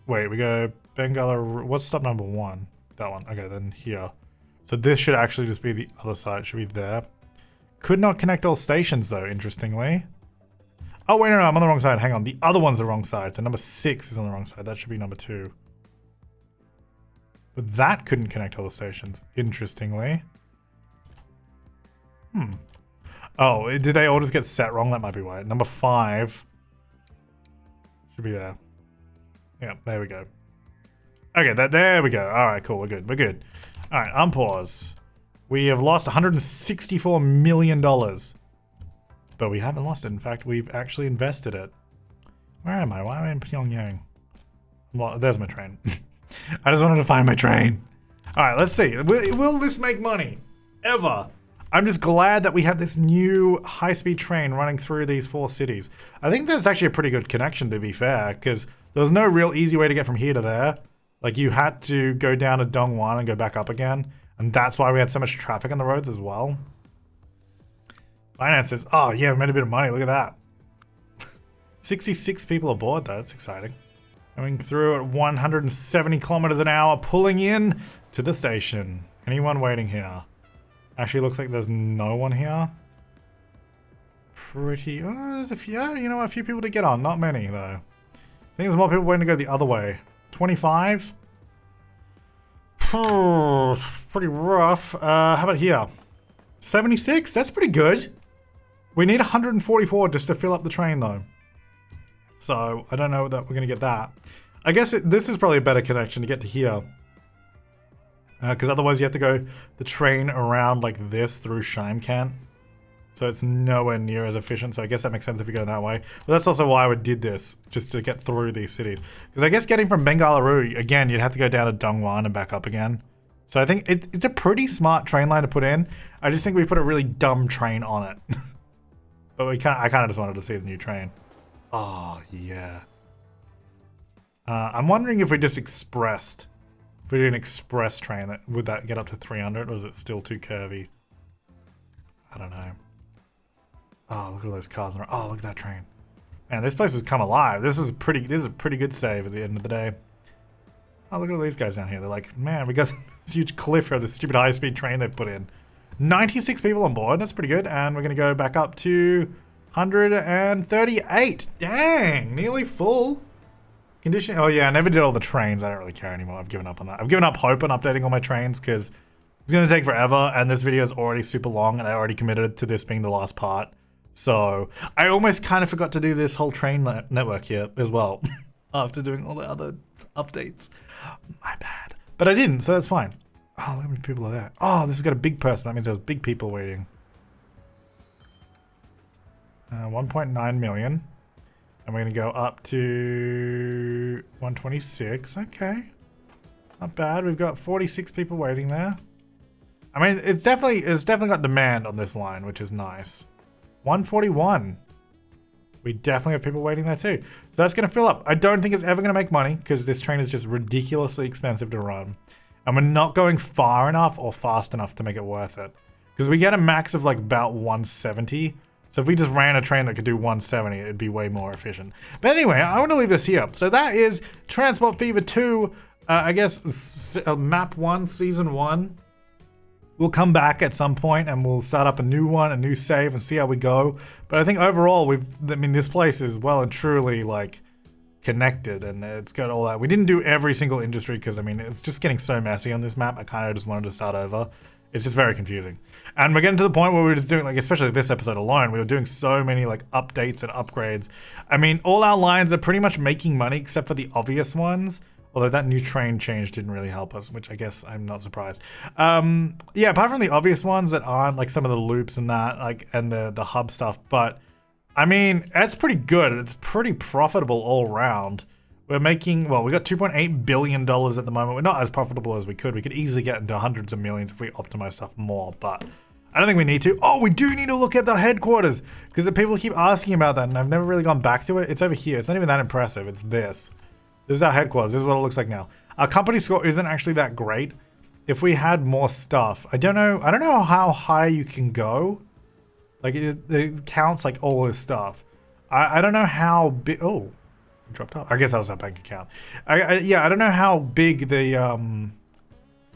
Wait, we go Bengala. What's stop number 1? That one. Okay, then here. So this should actually just be the other side. It should be there. Could not connect all stations though, interestingly. Oh, wait, no, I'm on the wrong side. Hang on. The other one's the wrong side. So number 6 is on the wrong side. That should be number 2. But that couldn't connect all the stations, interestingly. Oh, did they all just get set wrong? That might be why. Number 5 should be there. Yeah, there we go. Okay, there we go. All right, cool. We're good. We're good. All right, unpause. We have lost $164 million. But we haven't lost it. In fact, we've actually invested it. Where am I? Why am I in Pyongyang? Well, there's my train. I just wanted to find my train. All right, let's see. Will this make money? Ever? I'm just glad that we have this new high-speed train running through these 4 cities. I think that's actually a pretty good connection, to be fair, because there was no real easy way to get from here to there. Like, you had to go down to Dongguan and go back up again, and that's why we had so much traffic on the roads as well. Finances. Oh, yeah, we made a bit of money. Look at that. 66 people aboard, though. That's exciting. Going through at 170 kilometers an hour, pulling in to the station. Anyone waiting here? Actually, looks like there's no one here. pretty... Oh, there's a few, you know, a few people to get on. Not many, though. I think there's more people waiting to go the other way. 25? Pretty rough. How about here? 76? That's pretty good. We need 144 just to fill up the train, though. So, I don't know that we're going to get that. I guess this is probably a better connection to get to here. Because otherwise you have to go the train around like this through Shimekant. So it's nowhere near as efficient. So I guess that makes sense if you go that way. But that's also why I did this, just to get through these cities. Because I guess getting from Bengaluru, again, you'd have to go down to Dongguan and back up again. So I think it's a pretty smart train line to put in. I just think we put a really dumb train on it. But I kind of just wanted to see the new train. Oh, yeah. I'm wondering if we just expressed. If we do an express train, would that get up to 300, or is it still too curvy? I don't know. Oh, look at those cars. Oh, look at that train. Man, this place has come alive. This is a pretty good save at the end of the day. Oh, look at all these guys down here. They're like, man, we got this huge cliff here, this stupid high-speed train they've put in. 96 people on board. That's pretty good. And we're going to go back up to 138. Dang, nearly full. Condition. Oh, yeah, I never did all the trains. I don't really care anymore. I've given up on that. I've given up hope on updating all my trains because it's going to take forever. And this video is already super long. And I already committed to this being the last part. So I almost kind of forgot to do this whole train network here as well. After doing all the other updates. My bad. But I didn't, so that's fine. Oh, look how many people are there. Oh, this has got a big person. That means there's big people waiting. 1.9 million. And we're going to go up to 126. Okay. Not bad. We've got 46 people waiting there. I mean, it's definitely got demand on this line, which is nice. 141. We definitely have people waiting there too. So that's going to fill up. I don't think it's ever going to make money because this train is just ridiculously expensive to run. And we're not going far enough or fast enough to make it worth it. Because we get a max of like about 170. So if we just ran a train that could do 170, it'd be way more efficient. But anyway, I want to leave this here. So that is Transport Fever 2, I guess map 1, season 1. We'll come back at some point and we'll start up a new one, a new save, and see how we go. But I think overall, this place is well and truly like connected, and it's got all that. We didn't do every single industry because I mean it's just getting so messy on this map. I kind of just wanted to start over. It's just very confusing, and we're getting to the point where we're just doing like, especially this episode alone, we were doing so many like updates and upgrades. I mean, all our lines are pretty much making money except for the obvious ones. Although that new train change didn't really help us, which I guess I'm not surprised. Yeah, apart from the obvious ones that aren't like some of the loops and that, like, and the hub stuff. But I mean, that's pretty good. It's pretty profitable all around. We're making, well, we got $2.8 billion at the moment. We're not as profitable as we could. We could easily get into hundreds of millions if we optimize stuff more, but I don't think we need to. Oh, we do need to look at the headquarters because the people keep asking about that and I've never really gone back to it. It's over here. It's not even that impressive. It's this. This is our headquarters. This is what it looks like now. Our company score isn't actually that great. If we had more stuff, I don't know how high you can go. Like it counts like all this stuff. I don't know how big. Oh, it dropped off. I guess that was our bank account. Yeah, I don't know how big the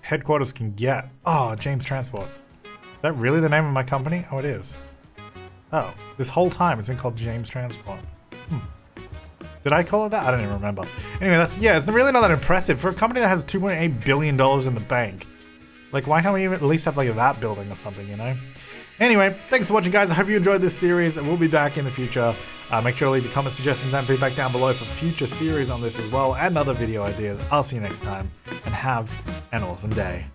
headquarters can get. Oh, James Transport. Is that really the name of my company? Oh, it is. Oh, this whole time it's been called James Transport. Did I call it that? I don't even remember. Anyway, it's really not that impressive for a company that has $2.8 billion in the bank. Like, why can't we at least have like that building or something, you know? Anyway, thanks for watching, guys. I hope you enjoyed this series, and we'll be back in the future. Make sure to leave your comments, suggestions, and feedback down below for future series on this as well, and other video ideas. I'll see you next time, and have an awesome day.